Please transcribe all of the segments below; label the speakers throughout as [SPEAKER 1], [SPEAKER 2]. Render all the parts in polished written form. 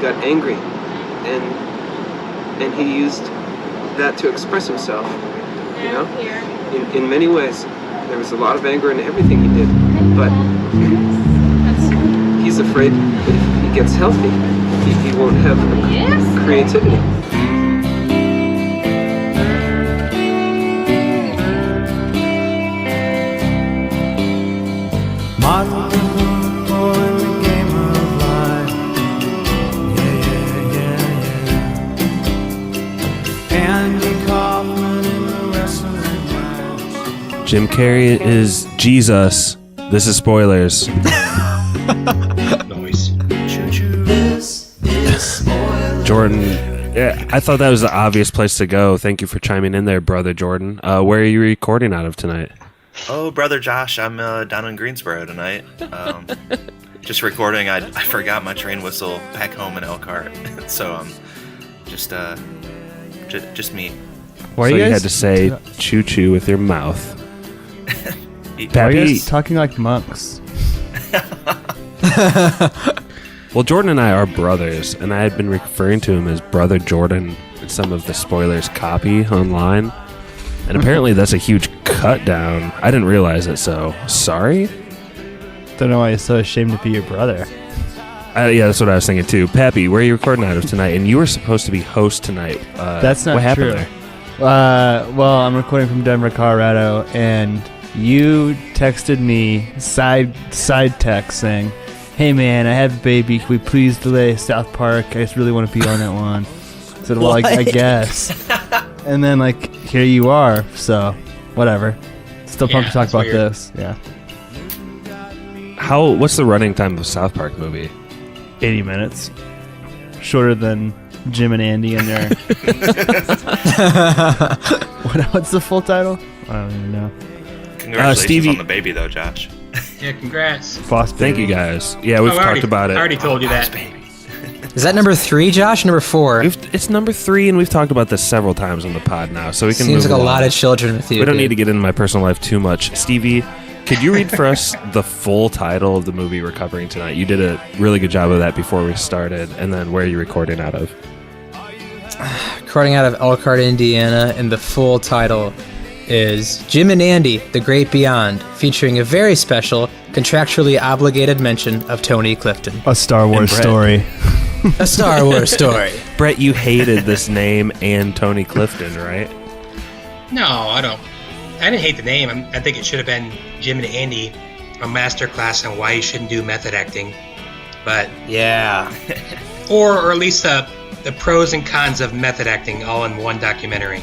[SPEAKER 1] got angry, and he used that to express himself. You know, in many ways, there was a lot of anger in everything he did, but he's afraid that if he gets healthy, he won't have creativity.
[SPEAKER 2] Jim Carrey is Jesus. This is spoilers.
[SPEAKER 3] Noise.
[SPEAKER 2] Jordan, yeah, I thought that was the obvious place to go. Thank you for chiming in there, brother Jordan. Where are you recording out of tonight?
[SPEAKER 4] Oh, brother Josh, I'm down in Greensboro tonight. Just recording. I forgot my train whistle back home in Elkhart, so just me.
[SPEAKER 2] Why so you had to say choo choo with your mouth.
[SPEAKER 5] Why are you guys talking like monks?
[SPEAKER 2] Well, Jordan and I are brothers, and I had been referring to him as Brother Jordan in some of the spoilers copy online. And apparently that's a huge cut down. I didn't realize it, so sorry.
[SPEAKER 5] Don't know why you're so ashamed to be your brother.
[SPEAKER 2] Yeah, that's what I was thinking too. Pappy, where are you recording out of tonight? And you were supposed to be host tonight.
[SPEAKER 5] That's not
[SPEAKER 2] what happened
[SPEAKER 5] true.
[SPEAKER 2] There?
[SPEAKER 5] Well, I'm recording from Denver, Colorado, and you texted me side text saying, "Hey man, I have a baby. Can we please delay South Park? I just really want to be on that one." I said, "Well, I guess." And then here you are. So, whatever. Still pumped to talk about this. Yeah.
[SPEAKER 2] What's the running time of a South Park movie?
[SPEAKER 5] 80 minutes. Shorter than Jim and Andy and their... What's the full title? I don't even know.
[SPEAKER 4] Congratulations
[SPEAKER 2] Stevie.
[SPEAKER 4] on the baby, though, Josh.
[SPEAKER 3] Yeah, congrats.
[SPEAKER 5] Boss baby.
[SPEAKER 2] Thank you, guys. Yeah, we've talked about it.
[SPEAKER 3] I already told you that.
[SPEAKER 4] Baby.
[SPEAKER 6] Is that number 3, Josh? Number 4?
[SPEAKER 2] It's number 3, and we've talked about this several times on the pod now, so we can
[SPEAKER 6] Seems
[SPEAKER 2] move
[SPEAKER 6] like
[SPEAKER 2] along.
[SPEAKER 6] a lot of children with you.
[SPEAKER 2] We don't need to get into my personal life too much. Stevie, could you read for us the full title of the movie we're covering tonight? You did a really good job of that before we started, and then where are you recording out of?
[SPEAKER 6] Recording out of Elkhart, Indiana, and the full title is Jim and Andy, The Great Beyond, featuring a very special, contractually obligated mention of Tony Clifton.
[SPEAKER 5] A Star Wars story.
[SPEAKER 6] A Star Wars story.
[SPEAKER 2] Brett, you hated this name and Tony Clifton, right?
[SPEAKER 3] No, I don't. I didn't hate the name. I think it should have been Jim and Andy, a masterclass on why you shouldn't do method acting. But
[SPEAKER 6] Yeah.
[SPEAKER 3] or at least the pros and cons of method acting all in one documentary.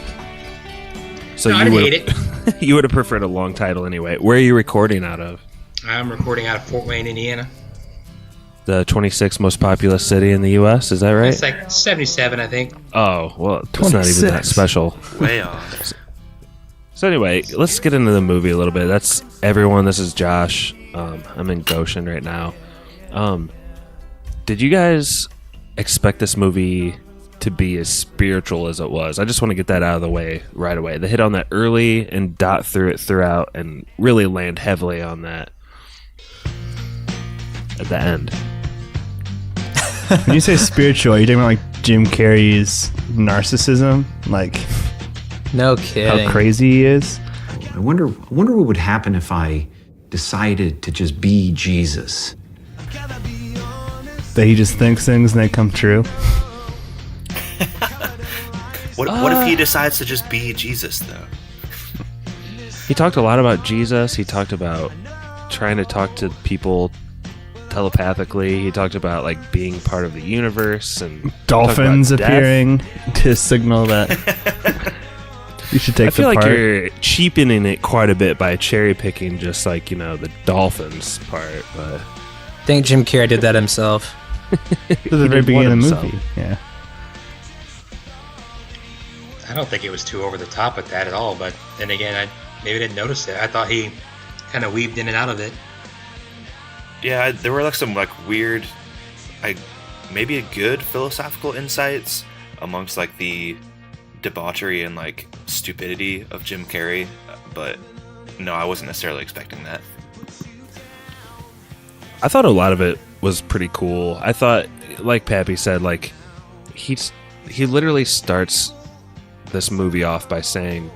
[SPEAKER 2] So
[SPEAKER 3] No, I
[SPEAKER 2] you
[SPEAKER 3] didn't
[SPEAKER 2] would
[SPEAKER 3] hate it.
[SPEAKER 2] you would have preferred a long title anyway. Where are you recording out of?
[SPEAKER 3] I'm recording out of Fort Wayne, Indiana.
[SPEAKER 2] The 26th most populous city in the U.S., is that right?
[SPEAKER 3] It's like 77, I think.
[SPEAKER 2] Oh, well, it's not even that
[SPEAKER 5] 26.
[SPEAKER 2] special.
[SPEAKER 4] Way off.
[SPEAKER 2] So anyway, let's get into the movie a little bit. That's everyone. This is Josh. I'm in Goshen right now. Did you guys expect this movie to be as spiritual as it was? I just want to get that out of the way right away. They hit on that early and dot through it throughout and really land heavily on that at the end.
[SPEAKER 5] When you say spiritual, are you talking about Jim Carrey's narcissism?
[SPEAKER 6] No kidding.
[SPEAKER 5] How crazy he is?
[SPEAKER 7] I wonder what would happen if I decided to just be Jesus.
[SPEAKER 5] That he just thinks things and they come true?
[SPEAKER 4] What if he decides to just be Jesus, though?
[SPEAKER 2] He talked a lot about Jesus. He talked about trying to talk to people telepathically. He talked about being part of the universe and
[SPEAKER 5] Dolphins appearing to signal that you should take
[SPEAKER 2] I feel
[SPEAKER 5] the
[SPEAKER 2] like
[SPEAKER 5] part.
[SPEAKER 2] you're cheapening it quite a bit by cherry picking just the dolphins part. But
[SPEAKER 6] I think Jim Carrey did that himself.
[SPEAKER 5] At the very beginning of the movie. Yeah.
[SPEAKER 3] I don't think it was too over the top with that at all, but then again, I maybe didn't notice it. I thought he kind of weaved in and out of it.
[SPEAKER 4] Yeah, there were some weird, maybe a good philosophical insights amongst the debauchery and stupidity of Jim Carrey, but no, I wasn't necessarily expecting that.
[SPEAKER 2] I thought a lot of it was pretty cool. I thought, like Pappy said, like he literally starts this movie off by saying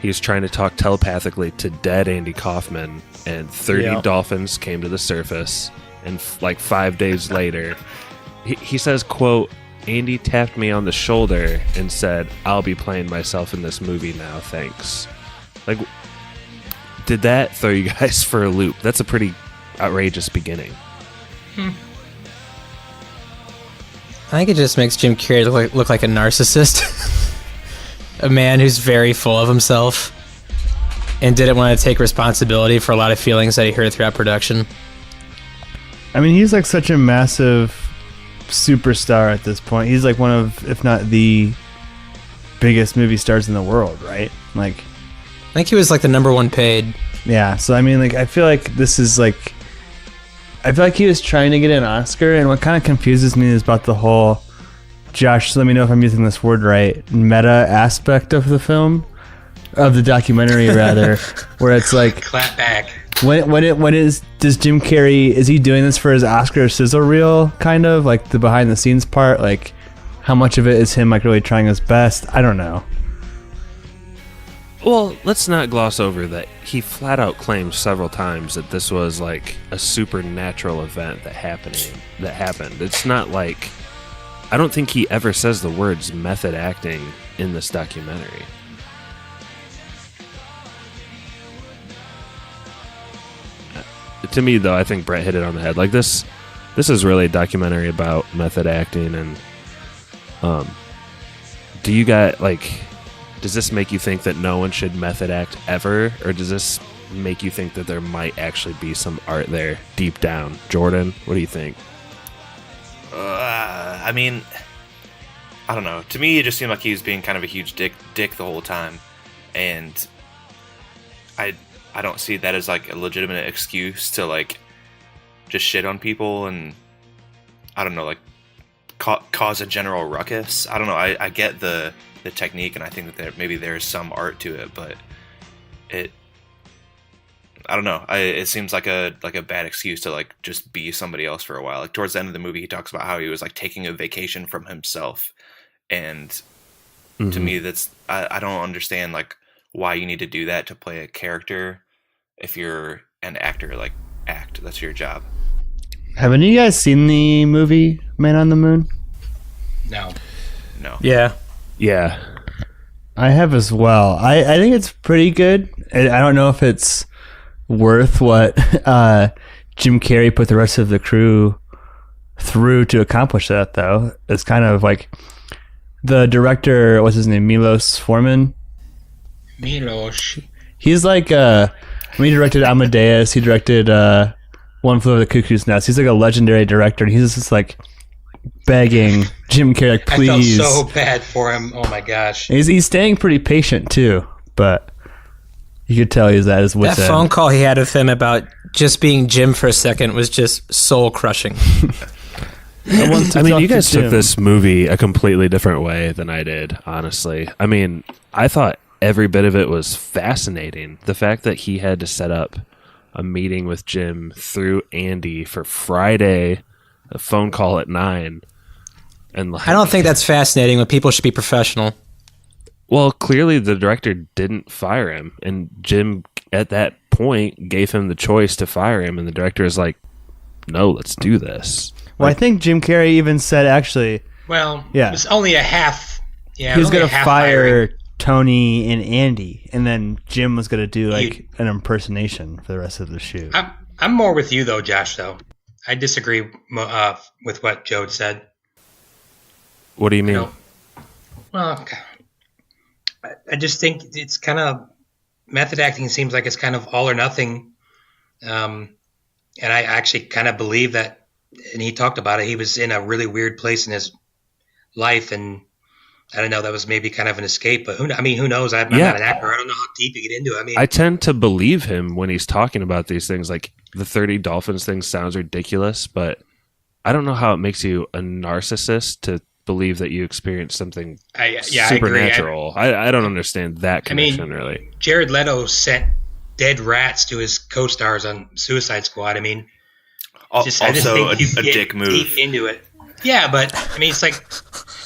[SPEAKER 2] he's trying to talk telepathically to dead Andy Kaufman, and 30 dolphins came to the surface, and like 5 days later, he says, quote, Andy tapped me on the shoulder and said, I'll be playing myself in this movie now, thanks. Like, did that throw you guys for a loop? That's a pretty outrageous beginning.
[SPEAKER 6] I think it just makes Jim Carrey look like a narcissist. A man who's very full of himself and didn't want to take responsibility for a lot of feelings that he heard throughout production.
[SPEAKER 5] I mean, he's like such a massive superstar at this point. He's like one of, if not the biggest movie stars in the world, right? Like,
[SPEAKER 6] I think he was like the number one paid.
[SPEAKER 5] Yeah, so I mean, like, I feel like this is like, I feel like he was trying to get an Oscar, and what kind of confuses me is about the whole, Josh, let me know if I'm using this word right, meta aspect of the film, of the documentary rather, where it's like,
[SPEAKER 3] clap back.
[SPEAKER 5] Does Jim Carrey, is he doing this for his Oscar sizzle reel, kind of, like the behind the scenes part? Like, how much of it is him like really trying his best? I don't know.
[SPEAKER 2] Well, let's not gloss over that he flat out claimed several times that this was like a supernatural event that happened. It's not like, I don't think he ever says the words method acting in this documentary. To me, though, I think Brett hit it on the head. Like, this is really a documentary about method acting, and do you guys, like, does this make you think that no one should method act ever, or does this make you think that there might actually be some art there deep down? Jordan, what do you think?
[SPEAKER 4] I mean, I don't know. To me, it just seemed like he was being kind of a huge dick the whole time, and I don't see that as like a legitimate excuse to like just shit on people and, I don't know, like cause a general ruckus. I don't know. I get the technique, and I think that maybe there's some art to it, but I don't know. It seems like a bad excuse to like just be somebody else for a while. Like towards the end of the movie, he talks about how he was like taking a vacation from himself, and to me, that's I don't understand like why you need to do that to play a character if you're an actor. Like, act. That's your job.
[SPEAKER 5] Have any of you guys seen the movie Man on the Moon?
[SPEAKER 3] No.
[SPEAKER 6] Yeah.
[SPEAKER 2] Yeah.
[SPEAKER 5] I have as well. I think it's pretty good. I don't know if it's worth what Jim Carrey put the rest of the crew through to accomplish that, though. It's kind of like the director, what's his name, Milos Forman? He's like, when he directed Amadeus, he directed One Flew Over the Cuckoo's Nest. He's like a legendary director, and he's just like begging Jim Carrey, like, please.
[SPEAKER 3] I felt so bad for him. Oh my gosh.
[SPEAKER 5] He's staying pretty patient too, but you could tell he's at his wit's end.
[SPEAKER 6] That phone call he had with him about just being Jim for a second was just soul crushing.
[SPEAKER 2] I mean, you guys took this movie a completely different way than I did, honestly. I mean, I thought every bit of it was fascinating. The fact that he had to set up a meeting with Jim through Andy for Friday, a phone call at 9. And like,
[SPEAKER 6] I don't think that's fascinating when people should be professional.
[SPEAKER 2] Well, clearly the director didn't fire him, and Jim at that point gave him the choice to fire him, and the director is like, no, let's do this.
[SPEAKER 5] Well, I think Jim Carrey even said, actually,
[SPEAKER 3] well,
[SPEAKER 5] yeah,
[SPEAKER 3] it was only a half. Yeah,
[SPEAKER 5] he was going to fire
[SPEAKER 3] firing.
[SPEAKER 5] Tony and Andy, and then Jim was going to do like an impersonation for the rest of the shoot.
[SPEAKER 3] I'm more with you though, Josh. Though I disagree with what Joe said.
[SPEAKER 2] What do you mean?
[SPEAKER 3] Well, I just think it's kind of method acting. Seems like it's kind of all or nothing, and I actually kind of believe that. And he talked about it. He was in a really weird place in his life, and I don't know. That was maybe kind of an escape. But who knows? I'm not an actor. I don't know how deep you get into it.
[SPEAKER 2] I tend to believe him when he's talking about these things. Like the 30 dolphins thing sounds ridiculous, but I don't know how it makes you a narcissist to believe that you experienced something supernatural. I don't understand that connection, really.
[SPEAKER 3] Jared Leto sent dead rats to his co-stars on Suicide Squad. I mean, I just
[SPEAKER 4] Also,
[SPEAKER 3] think you
[SPEAKER 4] a
[SPEAKER 3] get
[SPEAKER 4] dick move.
[SPEAKER 3] deep into it. Yeah, but I mean, it's like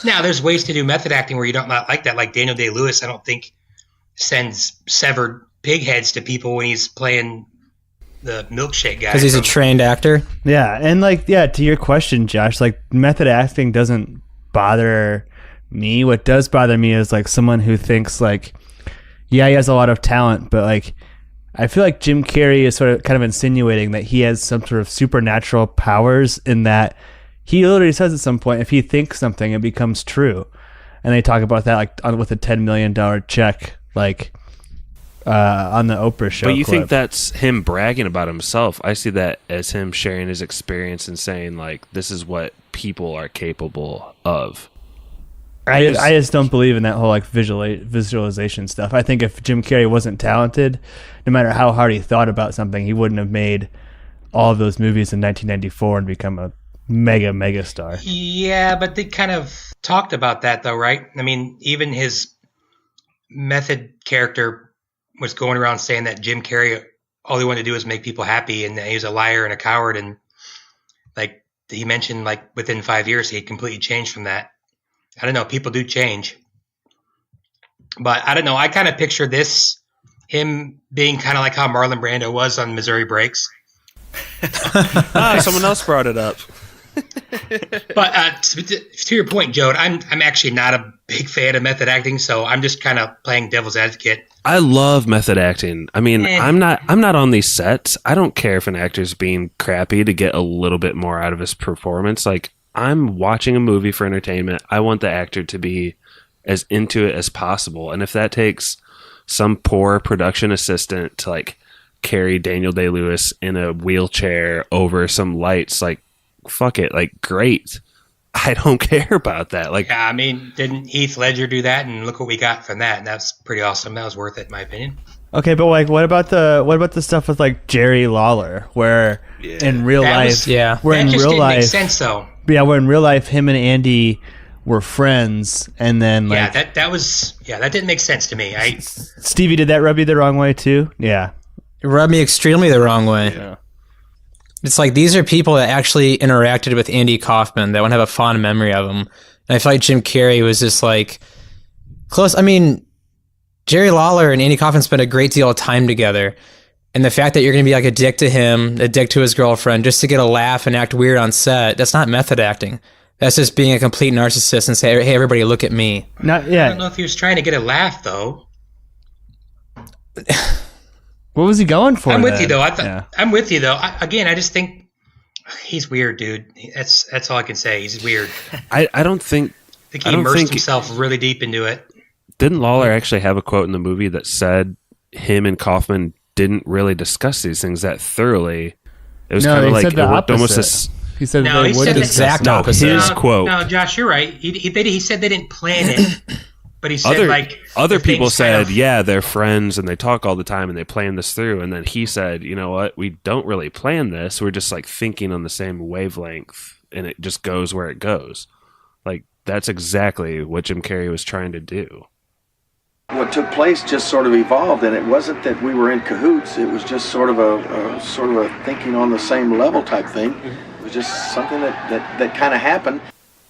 [SPEAKER 3] now there's ways to do method acting where you don't not like that. Like Daniel Day-Lewis, I don't think sends severed pig heads to people when he's playing the milkshake guy
[SPEAKER 6] Because he's a trained actor.
[SPEAKER 5] Yeah, and like, yeah, to your question, Josh, like method acting doesn't bother me. What does bother me is like someone who thinks like, yeah, he has a lot of talent, but like, I feel like Jim Carrey is sort of kind of insinuating that he has some sort of supernatural powers in that he literally says at some point, if he thinks something, it becomes true. And they talk about that like with a $10 million check, like on the Oprah show.
[SPEAKER 2] But you
[SPEAKER 5] clip.
[SPEAKER 2] think that's him bragging about himself? I see that as him sharing his experience and saying like, this is what people are capable of.
[SPEAKER 5] I just don't believe in that whole like visualization stuff. I think if Jim Carrey wasn't talented, no matter how hard he thought about something, he wouldn't have made all of those movies in 1994 and become a mega star.
[SPEAKER 3] Yeah, but they kind of talked about that though, right? I mean, even his method character was going around saying that Jim Carrey, all he wanted to do was make people happy, and that he was a liar and a coward, and like he mentioned, like within 5 years he had completely changed from that. I don't know. People do change. But I don't know. I kind of picture him being kind of like how Marlon Brando was on Missouri Breaks.
[SPEAKER 2] Someone else brought it up.
[SPEAKER 3] But to your point, Joe, I'm actually not a big fan of method acting, so I'm just kind of playing devil's advocate.
[SPEAKER 2] I love method acting. I mean, I'm not on these sets. I don't care if an actor's being crappy to get a little bit more out of his performance. Like, I'm watching a movie for entertainment. I want the actor to be as into it as possible. And if that takes some poor production assistant to like carry Daniel Day-Lewis in a wheelchair over some lights, like, fuck it. Like, great. I don't care about that. Like,
[SPEAKER 3] Yeah, I mean, didn't Heath Ledger do that? And look what we got from that. And that's pretty awesome. That was worth it, in my opinion.
[SPEAKER 5] Okay, but like, what about the stuff with like Jerry Lawler, where in real life, where in real life,
[SPEAKER 3] makes sense though.
[SPEAKER 5] Yeah, where in real life, him and Andy were friends, and then like,
[SPEAKER 3] that didn't make sense to me.
[SPEAKER 5] Stevie, did that rub you the wrong way too? Yeah,
[SPEAKER 6] It rubbed me extremely the wrong way.
[SPEAKER 5] Yeah.
[SPEAKER 6] It's like these are people that actually interacted with Andy Kaufman that would have a fond memory of him. And I feel like Jim Carrey was just like close. I mean, Jerry Lawler and Andy Kaufman spent a great deal of time together. And the fact that you're going to be like a dick to him, a dick to his girlfriend, just to get a laugh and act weird on set, that's not method acting. That's just being a complete narcissist and say, hey, everybody, look at me.
[SPEAKER 3] I don't know if he was trying to get a laugh, though.
[SPEAKER 5] What was he going for?
[SPEAKER 3] I'm with you, though. I'm with you, though. I just think he's weird, dude. That's all I can say. He's weird.
[SPEAKER 2] I don't think...
[SPEAKER 3] I think he immersed himself really deep into it.
[SPEAKER 2] Didn't Lawler actually have a quote in the movie that said him and Kaufman didn't really discuss these things that thoroughly? It was kind of like it worked almost as...
[SPEAKER 5] He said
[SPEAKER 3] no,
[SPEAKER 5] they
[SPEAKER 3] he
[SPEAKER 5] would
[SPEAKER 3] said the
[SPEAKER 5] discuss
[SPEAKER 3] exact
[SPEAKER 6] opposite.
[SPEAKER 2] His quote.
[SPEAKER 3] No, Josh, you're right. He said they didn't plan it, but he said
[SPEAKER 2] other
[SPEAKER 3] the
[SPEAKER 2] people
[SPEAKER 3] things
[SPEAKER 2] said,
[SPEAKER 3] kind of-
[SPEAKER 2] yeah, they're friends and they talk all the time and they plan this through. And then he said, you know what? We don't really plan this. We're just like thinking on the same wavelength, and it just goes where it goes. Like, that's exactly what Jim Carrey was trying to do.
[SPEAKER 8] What took place just sort of evolved, and it wasn't that we were in cahoots. It was just sort of a thinking on the same level type thing. It was just something that kind of happened.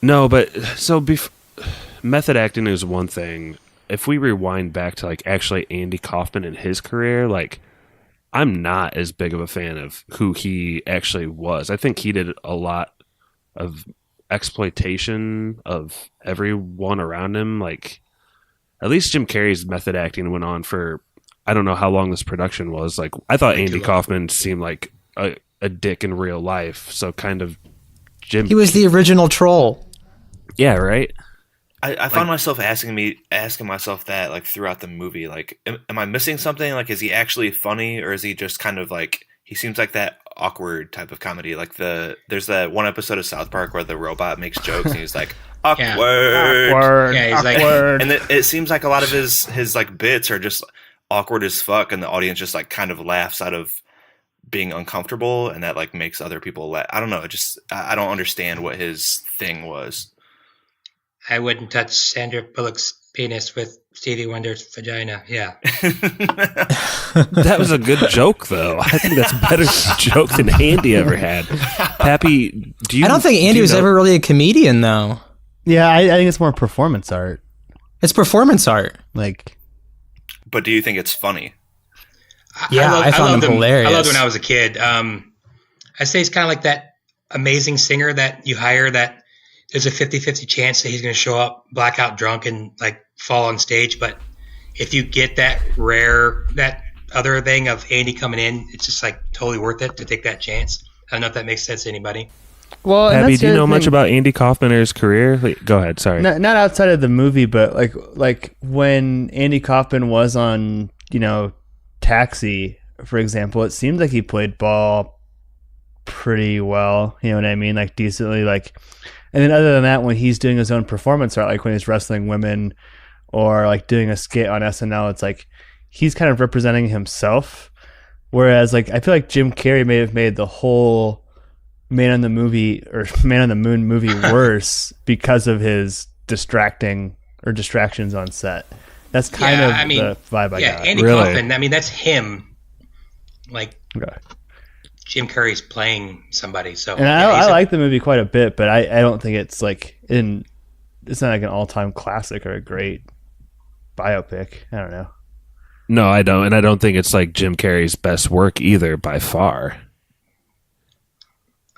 [SPEAKER 2] No, but so method acting is one thing. If we rewind back to like actually Andy Kaufman and his career, like, I'm not as big of a fan of who he actually was. I think he did a lot of exploitation of everyone around him. Like, at least Jim Carrey's method acting went on for, I don't know how long this production was. Like, I thought Andy Kaufman seemed like a dick in real life. So kind of Jim.
[SPEAKER 6] He was the original troll.
[SPEAKER 2] Yeah, right.
[SPEAKER 4] I found myself asking myself that like throughout the movie, like, am I missing something? Like, is he actually funny, or is he just kind of like, he seems like that awkward type of comedy? Like there's that one episode of South Park where the robot makes jokes and he's like, awkward.
[SPEAKER 3] Yeah, he's like,
[SPEAKER 4] and it seems like a lot of his like bits are just awkward as fuck, and the audience just like kind of laughs out of being uncomfortable, and that like makes other people laugh. I don't know. I don't understand what his thing was.
[SPEAKER 3] I wouldn't touch Sandra Bullock's penis with Stevie Wonder's vagina. Yeah.
[SPEAKER 2] That was a good joke, though. I think that's a better joke than Andy ever had. Pappy, do you?
[SPEAKER 6] I don't think Andy was ever really a comedian, though.
[SPEAKER 5] Yeah, I think it's more performance art.
[SPEAKER 6] It's performance art.
[SPEAKER 5] Like,
[SPEAKER 4] But do you think it's funny?
[SPEAKER 6] Yeah, I found him hilarious.
[SPEAKER 3] I loved when I was a kid. I say he's kind of like that amazing singer that you hire that there's a 50-50 chance that he's going to show up blackout drunk and like fall on stage. But if you get that other thing of Andy coming in, it's just like totally worth it to take that chance. I don't know if that makes sense to anybody.
[SPEAKER 5] well, and
[SPEAKER 2] Pappy,
[SPEAKER 5] that's
[SPEAKER 2] do you
[SPEAKER 5] the
[SPEAKER 2] know
[SPEAKER 5] other
[SPEAKER 2] much
[SPEAKER 5] thing.
[SPEAKER 2] about Andy Kaufman or his career? Go ahead. Sorry.
[SPEAKER 5] Not outside of the movie, but like when Andy Kaufman was on, Taxi, for example, it seemed like he played ball pretty well. You know what I mean? Like decently. Like, and then other than that, when he's doing his own performance art, like when he's wrestling women or like doing a skit on SNL, it's like he's kind of representing himself. Whereas, like, I feel like Jim Carrey may have made the whole Man on the Moon movie worse because of his distractions on set. That's kind of the vibe I got.
[SPEAKER 3] Andy Kaufman, that's him. Like,
[SPEAKER 5] Okay.
[SPEAKER 3] Jim Carrey's playing somebody. So,
[SPEAKER 5] And I like the movie quite a bit, but I don't think it's like it's not like an all-time classic or a great biopic. I don't know.
[SPEAKER 2] No, I don't, and I don't think it's like Jim Carrey's best work either, by far.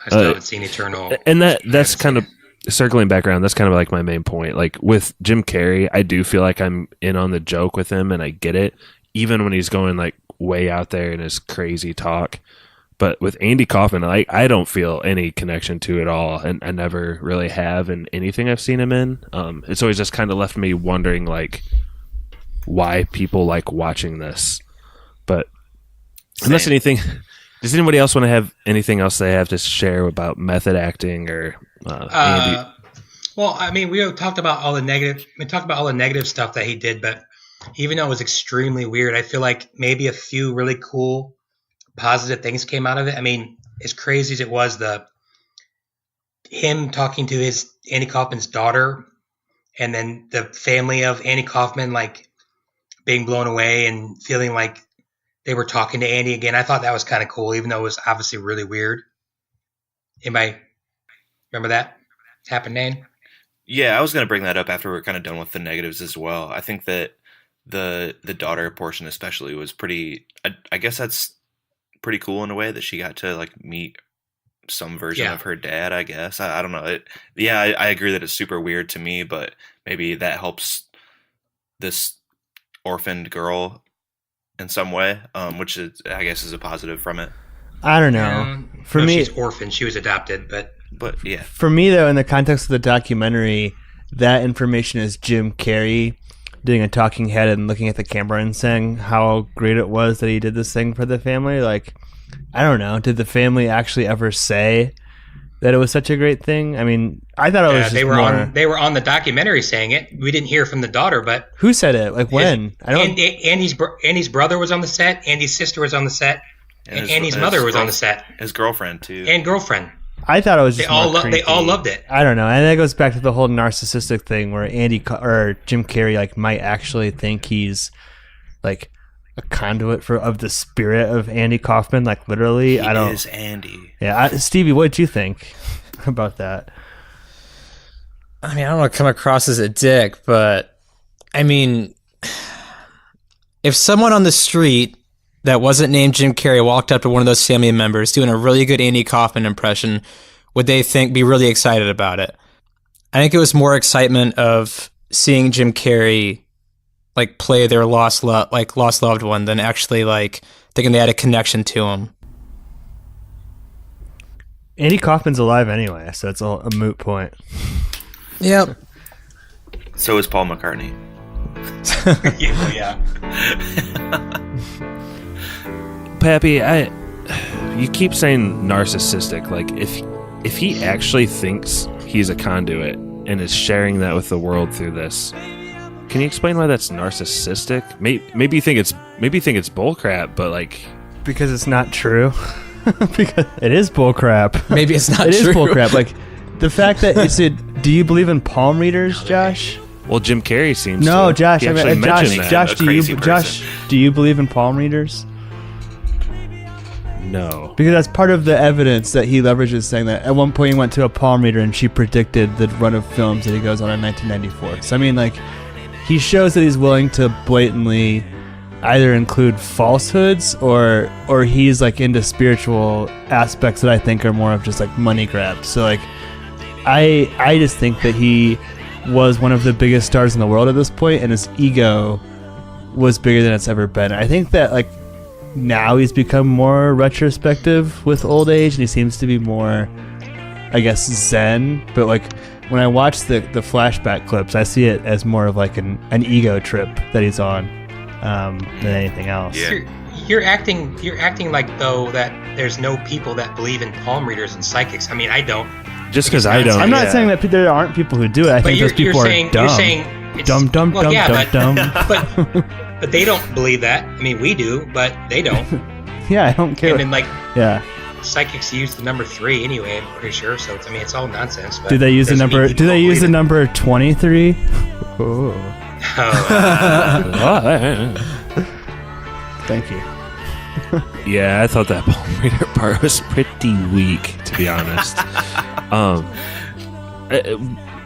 [SPEAKER 3] I still haven't seen Eternal.
[SPEAKER 2] And that's kind of circling back around. That's kind of like my main point. Like with Jim Carrey, I do feel like I'm in on the joke with him, and I get it, even when he's going like way out there in his crazy talk. But with Andy Kaufman, I don't feel any connection to it all, and I never really have in anything I've seen him in. It's always just kind of left me wondering, like, why people like watching this. But unless anything, does anybody else want to have anything else they have to share about method acting or Andy?
[SPEAKER 3] Well, we talked about all the negative. We talked about all the negative stuff that he did, but even though it was extremely weird, I feel like maybe a few really cool, positive things came out of it. As crazy as it was, him talking to Andy Kaufman's daughter, and then the family of Andy Kaufman, like, being blown away and feeling like they were talking to Andy again. I thought that was kind of cool, even though it was obviously really weird. Anybody remember that happened, Dane?
[SPEAKER 4] Yeah, I was going to bring that up after we're kind of done with the negatives as well. I think that the daughter portion especially was pretty, I guess that's pretty cool in a way that she got to like meet some version of her dad, I guess. I don't know. I agree that it's super weird to me, but maybe that helps this orphaned girl in some way, which is, I guess, is a positive from it.
[SPEAKER 5] I don't know. For me,
[SPEAKER 3] she's orphaned. She was adopted, but
[SPEAKER 4] yeah.
[SPEAKER 5] For me, though, in the context of the documentary, that information is Jim Carrey doing a talking head and looking at the camera and saying how great it was that he did this thing for the family. Like, I don't know. Did the family actually ever say that it was such a great thing? I thought it was just
[SPEAKER 3] they were on the documentary saying it. We didn't hear from the daughter, but
[SPEAKER 5] who said it? Like when?
[SPEAKER 3] Andy's brother was on the set. Andy's sister was on the set, and Andy's mother was on the set.
[SPEAKER 4] His girlfriend too.
[SPEAKER 3] And girlfriend.
[SPEAKER 5] I thought it was just
[SPEAKER 3] they all loved it.
[SPEAKER 5] I don't know, and that goes back to the whole narcissistic thing where Jim Carrey like might actually think he's like a conduit of the spirit of Andy Kaufman, like literally.
[SPEAKER 4] He is Andy.
[SPEAKER 5] Yeah, Stevie, what did you think about that?
[SPEAKER 6] I don't want to come across as a dick, but if someone on the street that wasn't named Jim Carrey walked up to one of those family members doing a really good Andy Kaufman impression, would they be really excited about it? I think it was more excitement of seeing Jim Carrey like play their lost loved one than actually like thinking they had a connection to him.
[SPEAKER 5] Andy Kaufman's alive anyway, so it's a moot point.
[SPEAKER 6] Yep.
[SPEAKER 4] So is Paul McCartney.
[SPEAKER 3] Yeah.
[SPEAKER 2] Pappy, you keep saying narcissistic. Like, if he actually thinks he's a conduit and is sharing that with the world through this, can you explain why that's narcissistic? Maybe you think it's bullcrap, but like,
[SPEAKER 5] because it's not true. Because it is bullcrap.
[SPEAKER 6] Maybe it's not
[SPEAKER 5] true. It is
[SPEAKER 6] true.
[SPEAKER 5] bullcrap. Like the fact that do you believe in palm readers, Josh?
[SPEAKER 2] Well, Jim Carrey seems
[SPEAKER 5] No,
[SPEAKER 2] to.
[SPEAKER 5] Josh.
[SPEAKER 2] He
[SPEAKER 5] I
[SPEAKER 2] actually
[SPEAKER 5] mean,
[SPEAKER 2] mentioned that.
[SPEAKER 5] Josh,
[SPEAKER 4] A crazy person.
[SPEAKER 5] do you believe in palm readers?
[SPEAKER 2] No.
[SPEAKER 5] Because that's part of the evidence that he leverages, saying that at one point he went to a palm reader and she predicted the run of films that he goes on in 1994. So I mean, like, he shows that he's willing to blatantly either include falsehoods or he's like into spiritual aspects that I think are more of just like money grabs. So like, I just think that he was one of the biggest stars in the world at this point, and his ego was bigger than it's ever been. I think that like now he's become more retrospective with old age, and he seems to be more, I guess, zen. But like when I watch the flashback clips, I see it as more of like an ego trip that he's on than anything else.
[SPEAKER 4] Yeah.
[SPEAKER 3] You're acting like though that there's no people that believe in palm readers and psychics. I mean, I don't.
[SPEAKER 2] Just because I don't.
[SPEAKER 5] I'm not saying that there aren't people who do it. I think those people are dumb.
[SPEAKER 3] You're saying it's,
[SPEAKER 5] dumb,
[SPEAKER 3] well, yeah,
[SPEAKER 5] dumb.
[SPEAKER 3] but they don't believe that. I mean, we do, but they don't.
[SPEAKER 5] Yeah, I don't care.
[SPEAKER 3] And then like,
[SPEAKER 5] yeah,
[SPEAKER 3] psychics use the number 3 anyway. I'm pretty sure. So it's, I mean, it's all nonsense. But
[SPEAKER 5] do they use the
[SPEAKER 3] doesn't mean
[SPEAKER 5] number?
[SPEAKER 3] people
[SPEAKER 5] Do they
[SPEAKER 3] don't
[SPEAKER 5] use the
[SPEAKER 3] believe it.
[SPEAKER 5] number 23? Oh, thank you.
[SPEAKER 2] Yeah, I thought that palm reader part was pretty weak, to be honest. I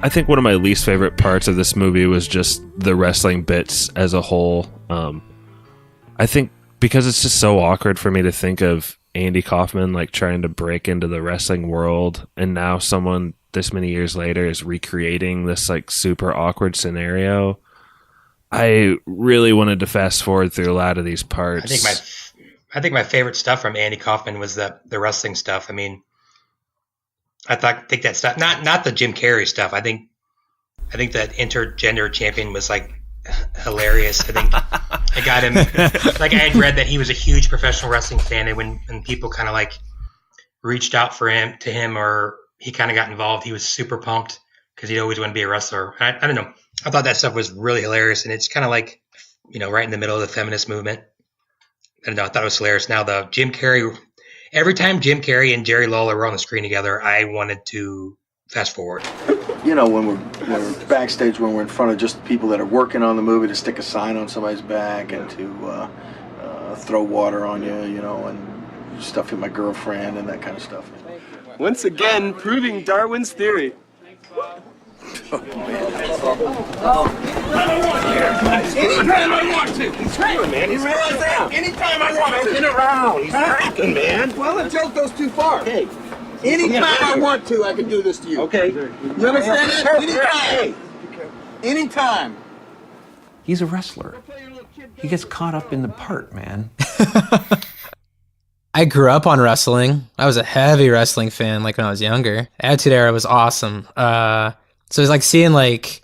[SPEAKER 2] think one of my least favorite parts of this movie was just the wrestling bits as a whole. I think because it's just so awkward for me to think of Andy Kaufman like trying to break into the wrestling world, and now someone this many years later is recreating this like super awkward scenario. I really wanted to fast forward through a lot of these parts.
[SPEAKER 3] I think my favorite stuff from Andy Kaufman was the wrestling stuff. I mean, I think that stuff, not the Jim Carrey stuff. I think that intergender champion was like hilarious. I think I got him. Like I had read that he was a huge professional wrestling fan, and when people kind of like reached out to him, or he kind of got involved, he was super pumped because he'd always wanted to be a wrestler. I don't know. I thought that stuff was really hilarious, and it's kind of like, you know, right in the middle of the feminist movement. I don't know. I thought it was hilarious. Now the Jim Carrey. Every time Jim Carrey and Jerry Lawler were on the screen together, I wanted to fast forward.
[SPEAKER 8] You know, when we're backstage, when we're in front of just people that are working on the movie, to stick a sign on somebody's back and to throw water on you, you know, and stuff in my girlfriend and that kind of stuff.
[SPEAKER 1] Once again, proving Darwin's theory.
[SPEAKER 9] Anytime I want to. He's screaming, man. He's right down. Anytime I want to. Get around. He's cracking, man. Well, the joke goes too far. Hey. Anytime I want to, I can do this to you. Okay. You understand that? Anytime. Anytime.
[SPEAKER 7] He's a wrestler. He gets caught up in the part, man.
[SPEAKER 6] I grew up on wrestling. I was a heavy wrestling fan, like when I was younger. Attitude Era was awesome. So it's like seeing like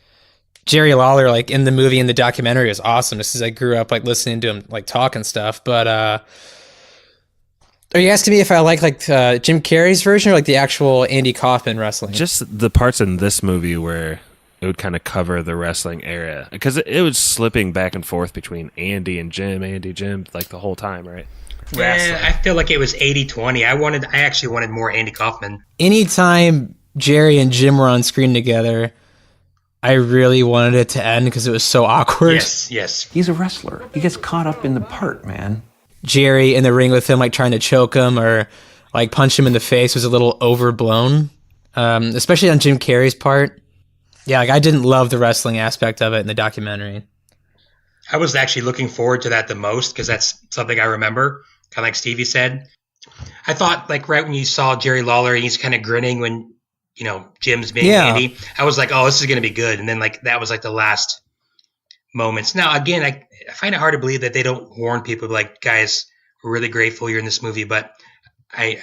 [SPEAKER 6] Jerry Lawler like in the movie and the documentary was awesome. Just as I grew up like listening to him like talk and stuff. But are you asking me if I like Jim Carrey's version or like the actual Andy Kaufman wrestling?
[SPEAKER 2] Just the parts in this movie where it would kind of cover the wrestling era, because it was slipping back and forth between Andy and Jim, like the whole time, right?
[SPEAKER 3] Yeah, I feel like it was 80-20. I actually wanted more Andy Kaufman.
[SPEAKER 6] Anytime Jerry and Jim were on screen together, I really wanted it to end because it was so awkward.
[SPEAKER 3] Yes.
[SPEAKER 7] He's a wrestler. He gets caught up in the part, man.
[SPEAKER 6] Jerry in the ring with him, like trying to choke him or like punch him in the face, was a little overblown, especially on Jim Carrey's part. Yeah, like I didn't love the wrestling aspect of it in the documentary.
[SPEAKER 3] I was actually looking forward to that the most because that's something I remember, kind of like Stevie said. I thought like right when you saw Jerry Lawler, he's kind of grinning when, you know, Jim's being Andy. I was like, oh, this is going to be good. And then like that was like the last moments. Now, again, I find it hard to believe that they don't warn people like, guys, we're really grateful you're in this movie, but I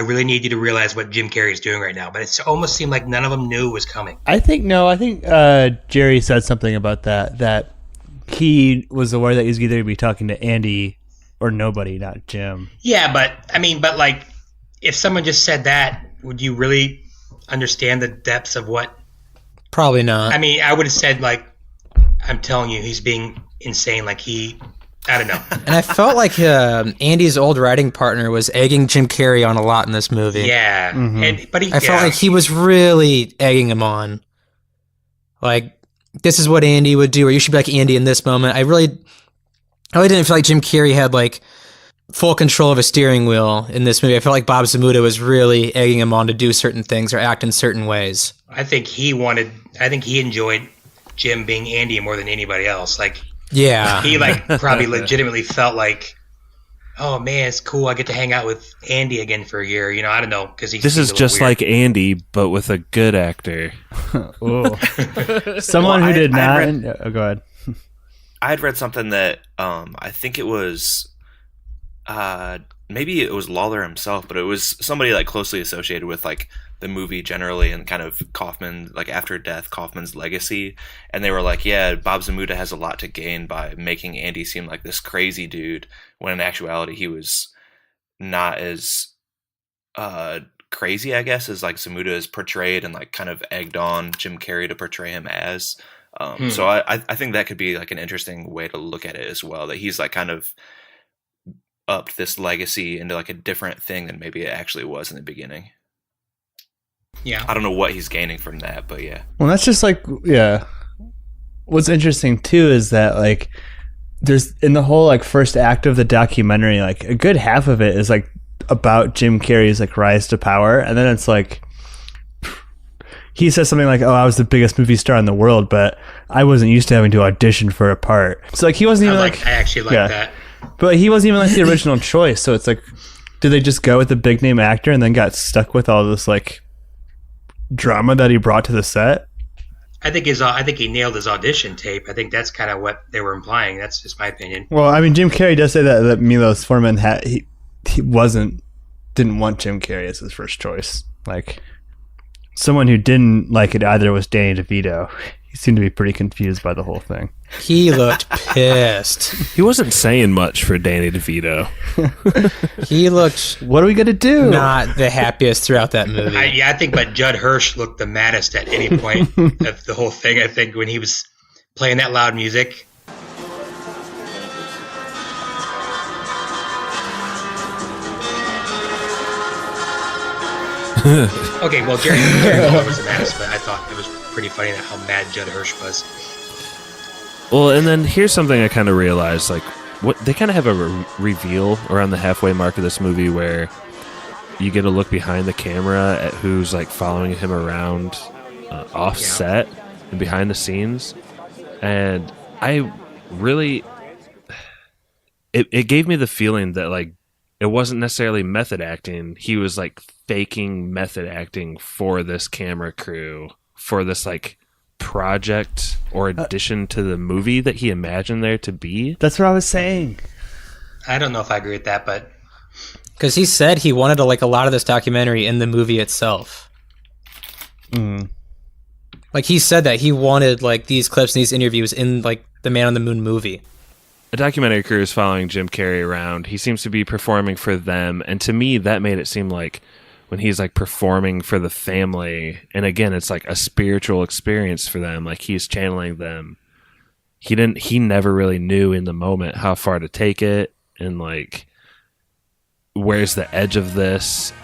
[SPEAKER 3] really need you to realize what Jim Carrey is doing right now. But it almost seemed like none of them knew it was coming.
[SPEAKER 5] I think Jerry said something about that he was aware that he was either going to be talking to Andy or nobody, not Jim.
[SPEAKER 3] Yeah, but like if someone just said that, would you really understand the depths of what?
[SPEAKER 6] Probably not.
[SPEAKER 3] I mean, I would have said like, I'm telling you, he's being insane. Like I don't know.
[SPEAKER 6] And I felt like Andy's old writing partner was egging Jim Carrey on a lot in this movie.
[SPEAKER 3] Yeah.
[SPEAKER 5] Mm-hmm.
[SPEAKER 3] But
[SPEAKER 6] I felt like he was really egging him on. like, this is what Andy would do, or you should be like Andy in this moment. I really didn't feel like Jim Carrey had like full control of a steering wheel in this movie. I felt like Bob Zmuda was really egging him on to do certain things or act in certain ways.
[SPEAKER 3] I think he enjoyed Jim being Andy more than anybody else. Like,
[SPEAKER 6] yeah,
[SPEAKER 3] he like probably legitimately felt like, oh man, it's cool. I get to hang out with Andy again for a year. You know, I don't know, because
[SPEAKER 2] this is just weird. Like Andy, but with a good actor.
[SPEAKER 5] Someone who did not. Go ahead.
[SPEAKER 4] I had read something that I think it was maybe it was Lawler himself, but it was somebody like closely associated with like the movie generally and kind of Kaufman, like after death, Kaufman's legacy. And they were like, yeah, Bob Zmuda has a lot to gain by making Andy seem like this crazy dude, when in actuality he was not as crazy, I guess, as like Zmuda is portrayed and like kind of egged on Jim Carrey to portray him as. So I think that could be like an interesting way to look at it as well, that he's like kind of upped this legacy into like a different thing than maybe it actually was in the beginning.
[SPEAKER 3] Yeah.
[SPEAKER 4] I don't know what he's gaining from that, but yeah.
[SPEAKER 5] Well, that's just like, yeah. What's interesting too is that like there's in the whole like first act of the documentary, like a good half of it is like about Jim Carrey's like rise to power, and then it's like he says something like, "Oh, I was the biggest movie star in the world, but I wasn't used to having to audition for a part." So like he wasn't even like
[SPEAKER 3] I actually like that.
[SPEAKER 5] But he wasn't even like the original choice. So it's like, did they just go with the big name actor and then got stuck with all this like drama that he brought to the set?
[SPEAKER 3] I think he nailed his audition tape. I think that's kind of what they were implying. That's just my opinion.
[SPEAKER 5] Well, I mean, Jim Carrey does say that Milos Forman he didn't want Jim Carrey as his first choice. Like, someone who didn't like it either was Danny DeVito. He seemed to be pretty confused by the whole thing.
[SPEAKER 6] He looked pissed.
[SPEAKER 2] He wasn't saying much for Danny DeVito.
[SPEAKER 6] He looked...
[SPEAKER 5] What are we going to do?
[SPEAKER 6] Not the happiest throughout that movie.
[SPEAKER 3] I think but Judd Hirsch looked the maddest at any point of the whole thing. I think when he was playing that loud music. Okay, well, Jerry Lawler was the maddest, but I thought it was pretty funny how mad Judd Hirsch was.
[SPEAKER 2] Well, and then here's something I kind of realized, like, what they kind of have a reveal around the halfway mark of this movie where you get a look behind the camera at who's like following him around off set and behind the scenes, and I really it gave me the feeling that like it wasn't necessarily method acting. He was like faking method acting for this camera crew, for this like project or addition to the movie that he imagined there to be.
[SPEAKER 5] That's what I was saying.
[SPEAKER 3] I don't know if I agree with that, but
[SPEAKER 6] because he said he wanted to like a lot of this documentary in the movie itself. Like he said that he wanted like these clips and these interviews in like the Man on the Moon movie.
[SPEAKER 2] A documentary crew is following Jim Carrey around. He seems to be performing for them, and to me that made it seem like when he's like performing for the family, and again it's like a spiritual experience for them, like he's channeling them. He never really knew in the moment how far to take it, and like where's the edge of this.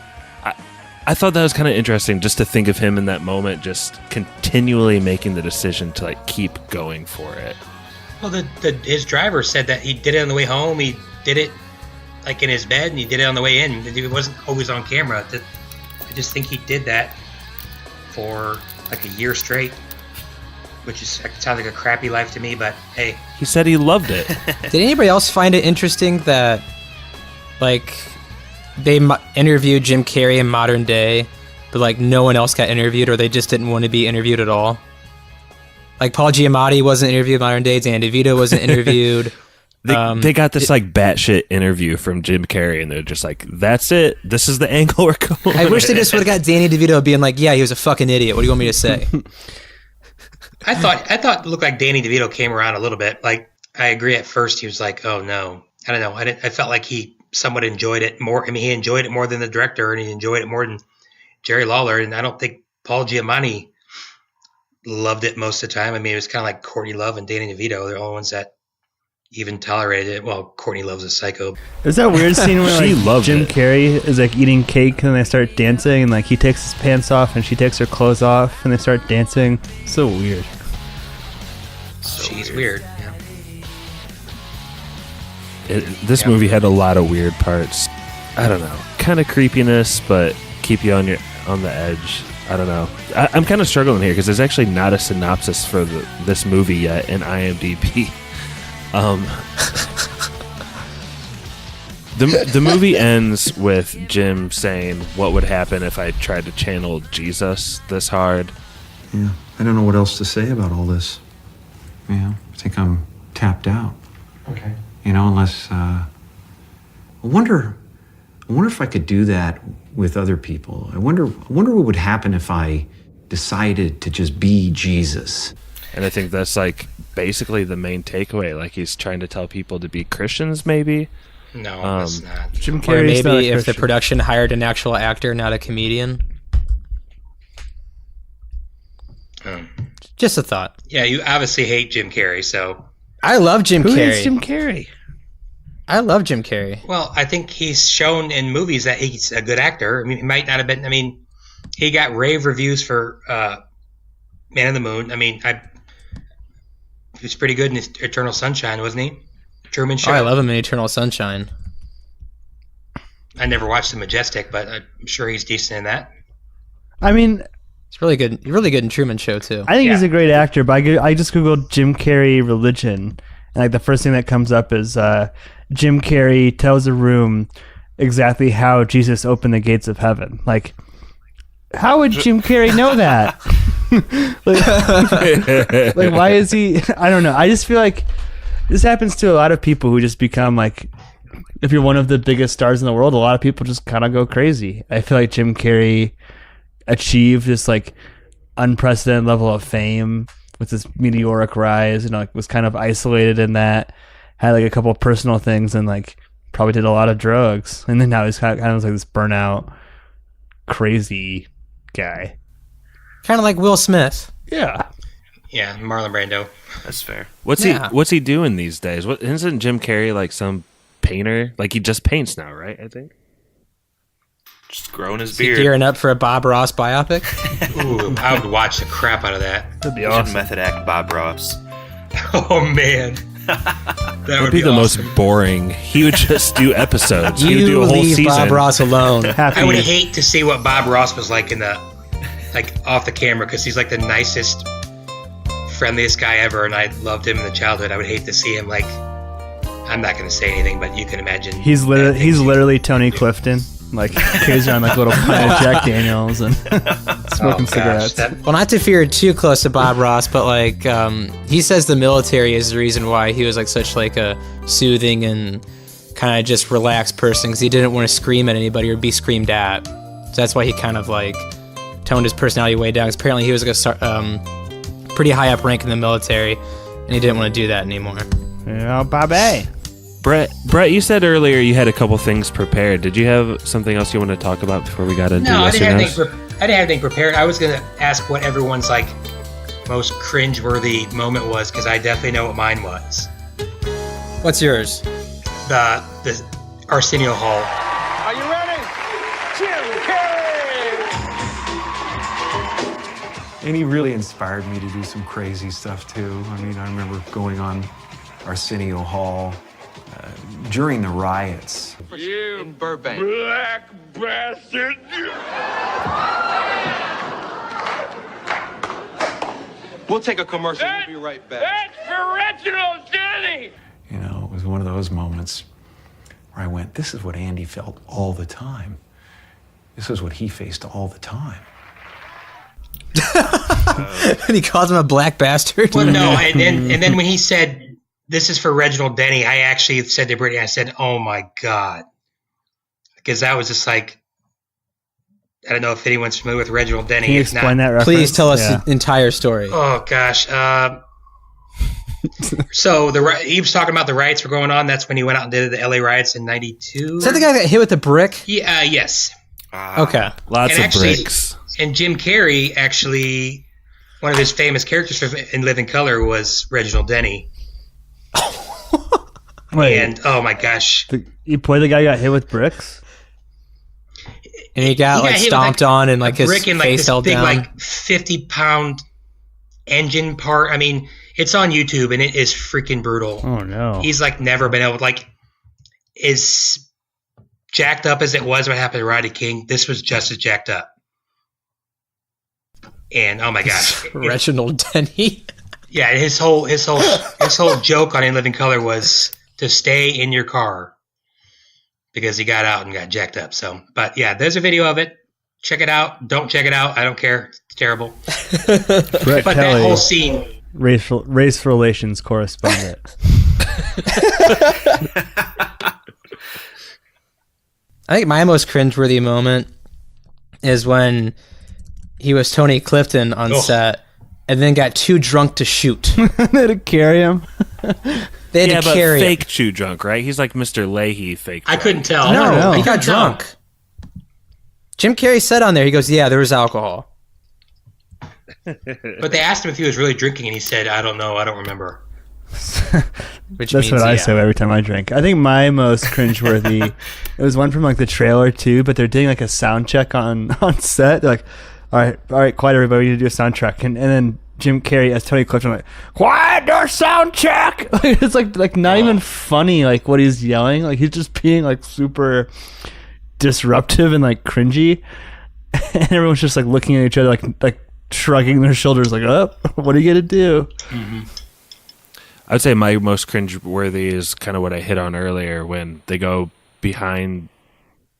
[SPEAKER 2] I thought that was kind of interesting, just to think of him in that moment just continually making the decision to like keep going for it.
[SPEAKER 3] Well, his driver said that he did it on the way home, he did it like in his bed, and he did it on the way in. It wasn't always on camera. I just think he did that for like a year straight, which sounds like a crappy life to me, but hey.
[SPEAKER 2] He said he loved it.
[SPEAKER 6] Did anybody else find it interesting that like they interviewed Jim Carrey in modern day, but like no one else got interviewed, or they just didn't want to be interviewed at all? Like Paul Giamatti wasn't interviewed in modern day, Danny DeVito wasn't interviewed.
[SPEAKER 2] They got this like batshit interview from Jim Carrey, and they're just like, "That's it. This is the angle we're going."
[SPEAKER 6] I wish they just would have got Danny DeVito being like, "Yeah, he was a fucking idiot. What do you want me to say?"
[SPEAKER 3] I thought it looked like Danny DeVito came around a little bit. Like I agree at first he was like, "Oh no," I don't know. I felt like he somewhat enjoyed it more. I mean, he enjoyed it more than the director, and he enjoyed it more than Jerry Lawler. And I don't think Paul Giamatti loved it most of the time. I mean, it was kind of like Courtney Love and Danny DeVito. They're the only ones that even tolerated it. Well, Courtney Love's a psycho.
[SPEAKER 5] There's that weird scene where like Jim Carrey is like eating cake and they start dancing, and like he takes his pants off and she takes her clothes off and they start dancing. So weird.
[SPEAKER 3] sketchy. He's weird. Yeah.
[SPEAKER 2] This movie had a lot of weird parts. I don't know, kind of creepiness, but keep you on the edge. I don't know. I'm kind of struggling here because there's actually not a synopsis for this movie yet in IMDb. The movie ends with Jim saying, "What would happen if I tried to channel Jesus this hard?"
[SPEAKER 7] Yeah, I don't know what else to say about all this. I think I'm tapped out.
[SPEAKER 1] Okay.
[SPEAKER 7] Unless I wonder if I could do that with other people. I wonder what would happen if I decided to just be Jesus.
[SPEAKER 2] And I think that's like basically the main takeaway. Like he's trying to tell people to be Christians, maybe.
[SPEAKER 3] No, it's not.
[SPEAKER 5] Jim
[SPEAKER 6] Or
[SPEAKER 5] Carrey's not a
[SPEAKER 6] maybe if the
[SPEAKER 5] Christian.
[SPEAKER 6] production hired an actual actor, not a comedian. Just a thought.
[SPEAKER 3] Yeah, you obviously hate Jim Carrey, so.
[SPEAKER 6] I love Jim
[SPEAKER 5] Who
[SPEAKER 6] Carrey.
[SPEAKER 5] is Jim Carrey?
[SPEAKER 6] I love Jim Carrey.
[SPEAKER 3] Well, I think he's shown in movies that he's a good actor. I mean, he might not have been. I mean, he got rave reviews for Man on the Moon. I mean, he was pretty good in Eternal Sunshine, wasn't he? Truman Show.
[SPEAKER 6] Oh, I love him in Eternal Sunshine.
[SPEAKER 3] I never watched The Majestic, but I'm sure he's decent in that.
[SPEAKER 5] I mean,
[SPEAKER 6] He's really good. Really good in Truman Show too.
[SPEAKER 5] I think he's
[SPEAKER 3] Yeah.
[SPEAKER 5] a great actor, but I just googled Jim Carrey religion, and like the first thing that comes up is Jim Carrey tells a room exactly how Jesus opened the gates of heaven. Like, how would Jim Carrey know that? like, why is he? I don't know. I just feel like this happens to a lot of people who just become like, if you're one of the biggest stars in the world, a lot of people just kind of go crazy. I feel like Jim Carrey achieved this like unprecedented level of fame with this meteoric rise, and like was kind of isolated in that, had like a couple of personal things, and like probably did a lot of drugs, and then now he's kind of like this burnout, crazy guy.
[SPEAKER 6] Kind of like Will Smith.
[SPEAKER 5] Yeah.
[SPEAKER 3] Yeah, Marlon Brando.
[SPEAKER 4] That's fair.
[SPEAKER 2] What's he doing these days? Isn't Jim Carrey like some painter? Like he just paints now, right? I think.
[SPEAKER 4] Just growing his
[SPEAKER 6] Is he
[SPEAKER 4] beard.
[SPEAKER 6] gearing up for a Bob Ross biopic?
[SPEAKER 3] Ooh, I would watch the crap out of that.
[SPEAKER 5] That'd be
[SPEAKER 4] We should
[SPEAKER 5] awesome.
[SPEAKER 4] method act Bob Ross.
[SPEAKER 3] Oh man, that
[SPEAKER 2] Would be the
[SPEAKER 3] awesome.
[SPEAKER 2] most boring. He would just do episodes. He would
[SPEAKER 6] You
[SPEAKER 2] do a whole
[SPEAKER 6] leave
[SPEAKER 2] season.
[SPEAKER 6] Bob Ross alone.
[SPEAKER 5] Happy.
[SPEAKER 3] I would hate to see what Bob Ross was like in the, like off the camera, because he's like the nicest, friendliest guy ever, and I loved him in the childhood. I would hate to see him like. I'm not going to say anything, but you can imagine.
[SPEAKER 5] He's literally Tony Clifton. Like carries around like a little pint of Jack Daniels and smoking cigarettes.
[SPEAKER 6] Well, not to veer too close to Bob Ross, but like he says the military is the reason why he was like such like a soothing and kind of just relaxed person, because he didn't want to scream at anybody or be screamed at. So that's why he kind of like toned his personality way down. 'Cause apparently he was like a pretty high up rank in the military, and he didn't want to do that anymore.
[SPEAKER 5] Yeah, Bobby.
[SPEAKER 2] Brett, you said earlier you had a couple things prepared. Did you have something else you want to talk about before we got into
[SPEAKER 3] No, I
[SPEAKER 2] yes
[SPEAKER 3] didn't
[SPEAKER 2] or
[SPEAKER 3] have
[SPEAKER 2] no's?
[SPEAKER 3] anything. I didn't have anything prepared. I was going to ask what everyone's like most cringe-worthy moment was, because I definitely know what mine was.
[SPEAKER 6] What's yours?
[SPEAKER 3] The Arsenio Hall.
[SPEAKER 9] Are you ready? Jim Carrey!
[SPEAKER 7] And he really inspired me to do some crazy stuff too. I mean, I remember going on Arsenio Hall during the riots.
[SPEAKER 9] In Burbank. Black bastard! We'll take a commercial. We'll be right back. That's for Reginald Denny!
[SPEAKER 7] You know, it was one of those moments where I went, this is what Andy felt all the time. This is what he faced all the time.
[SPEAKER 6] And he calls him a black bastard.
[SPEAKER 3] Well, no, and then when he said, "This is for Reginald Denny," I actually said to Brittany, I said, "Oh my God," because that was just like, I don't know if anyone's familiar with Reginald Denny.
[SPEAKER 5] Can you
[SPEAKER 3] It's not.
[SPEAKER 5] explain that reference?
[SPEAKER 6] Please tell us
[SPEAKER 5] Yeah.
[SPEAKER 6] the entire story.
[SPEAKER 3] Oh gosh. So he was talking about the riots were going on. That's when he went out and did the LA riots in '92.
[SPEAKER 6] Is that the guy that got hit with the brick?
[SPEAKER 3] Yeah. Yes.
[SPEAKER 6] Okay.
[SPEAKER 2] Lots
[SPEAKER 3] And
[SPEAKER 2] of
[SPEAKER 3] actually-
[SPEAKER 2] bricks.
[SPEAKER 3] And Jim Carrey actually, one of his famous characters in Living Color was Reginald Denny.
[SPEAKER 5] Wait,
[SPEAKER 3] And oh my gosh.
[SPEAKER 5] you play the guy who got hit with bricks?
[SPEAKER 6] And he got like
[SPEAKER 3] hit with,
[SPEAKER 6] stomped on and like his
[SPEAKER 3] brick and like
[SPEAKER 6] face
[SPEAKER 3] this
[SPEAKER 6] held
[SPEAKER 3] big
[SPEAKER 6] down.
[SPEAKER 3] like 50-pound engine part. I mean, It's on YouTube, and it is freaking brutal.
[SPEAKER 5] Oh no.
[SPEAKER 3] He's like never been able, like, as jacked up as it was what happened to Rodney King, this was just as jacked up. And oh my gosh,
[SPEAKER 6] Reginald Denny.
[SPEAKER 3] Yeah, his whole joke on In Living Color was to stay in your car because he got out and got jacked up. So, but yeah, there's a video of it. Check it out. Don't check it out. I don't care. It's terrible.
[SPEAKER 5] Brett
[SPEAKER 3] But
[SPEAKER 5] Kelly,
[SPEAKER 3] that whole scene.
[SPEAKER 5] race relations correspondent.
[SPEAKER 6] I think my most cringeworthy moment is when he was Tony Clifton on set and then got too drunk to shoot.
[SPEAKER 5] They had to carry him.
[SPEAKER 6] They had to carry him.
[SPEAKER 2] fake chew drunk, right? He's like Mr. Leahy fake
[SPEAKER 3] I
[SPEAKER 2] drunk.
[SPEAKER 3] couldn't tell.
[SPEAKER 6] No, he
[SPEAKER 3] I
[SPEAKER 6] got
[SPEAKER 3] couldn't tell.
[SPEAKER 6] drunk. Jim Carrey said on there, he goes, yeah, there was alcohol.
[SPEAKER 3] But they asked him if he was really drinking, and he said, I don't know. I don't remember.
[SPEAKER 6] Which
[SPEAKER 5] That's
[SPEAKER 6] means,
[SPEAKER 5] what I
[SPEAKER 6] yeah.
[SPEAKER 5] say every time I drink. I think my most cringeworthy, it was one from like the trailer too, but they're doing like a sound check on set. They're like, all right, quiet everybody, we need to do a sound check. And then Jim Carrey as Tony Clifton, like, quiet, there's sound check. It's like not even funny, like what he's yelling. Like he's just being like super disruptive and like cringy. And everyone's just like looking at each other, like shrugging their shoulders, like, oh, what are you gonna do?
[SPEAKER 3] Mm-hmm.
[SPEAKER 2] I would say my most cringe-worthy is kind of what I hit on earlier when they go behind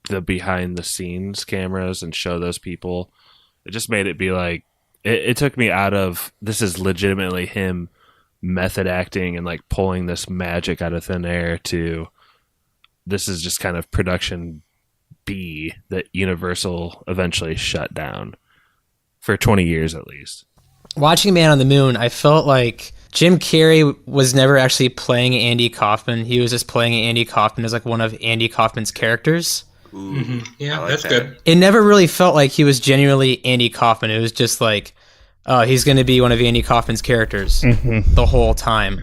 [SPEAKER 2] the scenes cameras and show those people. It just made it be like, it took me out of, this is legitimately him method acting and like pulling this magic out of thin air to, this is just kind of production B that Universal eventually shut down for 20 years at least.
[SPEAKER 6] Watching Man on the Moon, I felt like Jim Carrey was never actually playing Andy Kaufman. He was just playing Andy Kaufman as like one of Andy Kaufman's characters.
[SPEAKER 3] Mm-hmm. Yeah,
[SPEAKER 4] like
[SPEAKER 3] that's
[SPEAKER 4] that.
[SPEAKER 3] good.
[SPEAKER 6] It never really felt like he was genuinely Andy Kaufman. It was just like, oh, he's going to be one of Andy Kaufman's characters the whole time.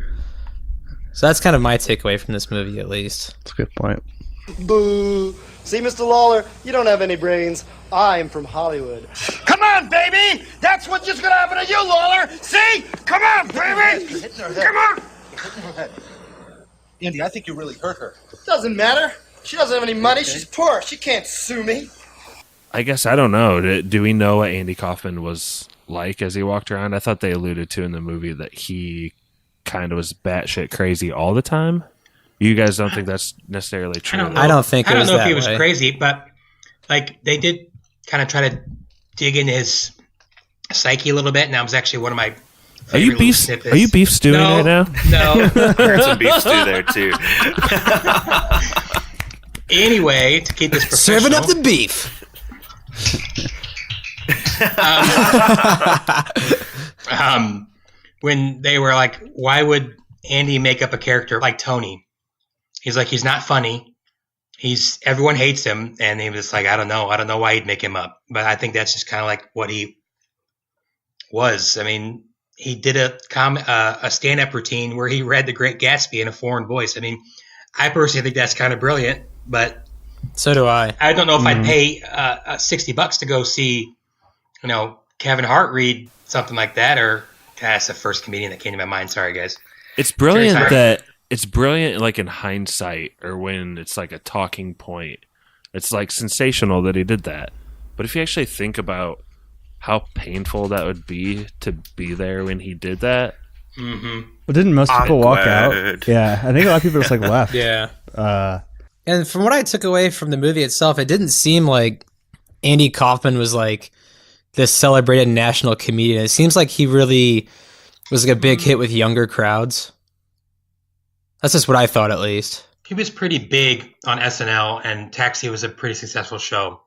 [SPEAKER 6] So that's kind of my takeaway from this movie, at least.
[SPEAKER 5] That's a good point.
[SPEAKER 10] Boo! See, Mr. Lawler, you don't have any brains. I'm from Hollywood.
[SPEAKER 9] Come on, baby! That's what's just gonna happen to you, Lawler! See? Come on, baby! Come on!
[SPEAKER 10] Andy, I think you really hurt her. Doesn't matter. She doesn't have any money. She's poor. She can't sue me.
[SPEAKER 2] I guess I don't know. Do we know what Andy Kaufman was like as he walked around? I thought they alluded to in the movie that he kind of was batshit crazy all the time. You guys don't think that's necessarily true?
[SPEAKER 6] I don't think it was
[SPEAKER 3] I don't know if
[SPEAKER 6] that
[SPEAKER 3] he was
[SPEAKER 6] way.
[SPEAKER 3] crazy, but like they did kind of try to dig into his psyche a little bit, and that was actually one of my
[SPEAKER 2] Are you beef stewing
[SPEAKER 3] No,
[SPEAKER 2] right now?
[SPEAKER 3] No.
[SPEAKER 4] There's some beef stew there too.
[SPEAKER 3] Anyway, to keep this professional,
[SPEAKER 6] Serving up the beef.
[SPEAKER 3] when they were like, why would Andy make up a character like Tony? He's like, he's not funny. Everyone hates him, and he was like, I don't know why he'd make him up, but I think that's just kind of like what he was. I mean, he did a stand-up routine where he read The Great Gatsby in a foreign voice. I mean, I personally think that's kind of brilliant, but
[SPEAKER 6] So do I.
[SPEAKER 3] I don't know if I'd pay $60 to go see, Kevin Hart read something like that, or that's the first comedian that came to my mind. Sorry, guys.
[SPEAKER 2] It's brilliant
[SPEAKER 3] Sorry.
[SPEAKER 2] that it's brilliant, like in hindsight, or when it's like a talking point. It's like sensational that he did that. But if you actually think about how painful that would be to be there when he did that,
[SPEAKER 3] Mm-hmm.
[SPEAKER 5] Well, didn't most people walk out?
[SPEAKER 4] Awkward.
[SPEAKER 5] Yeah, I think a lot of people just like left.
[SPEAKER 6] Yeah.
[SPEAKER 5] Uh,
[SPEAKER 6] And from what I took away from the movie itself, it didn't seem like Andy Kaufman was like this celebrated national comedian. It seems like he really was like a big hit with younger crowds. That's just what I thought, at least.
[SPEAKER 3] He was pretty big on SNL, and Taxi was a pretty successful show.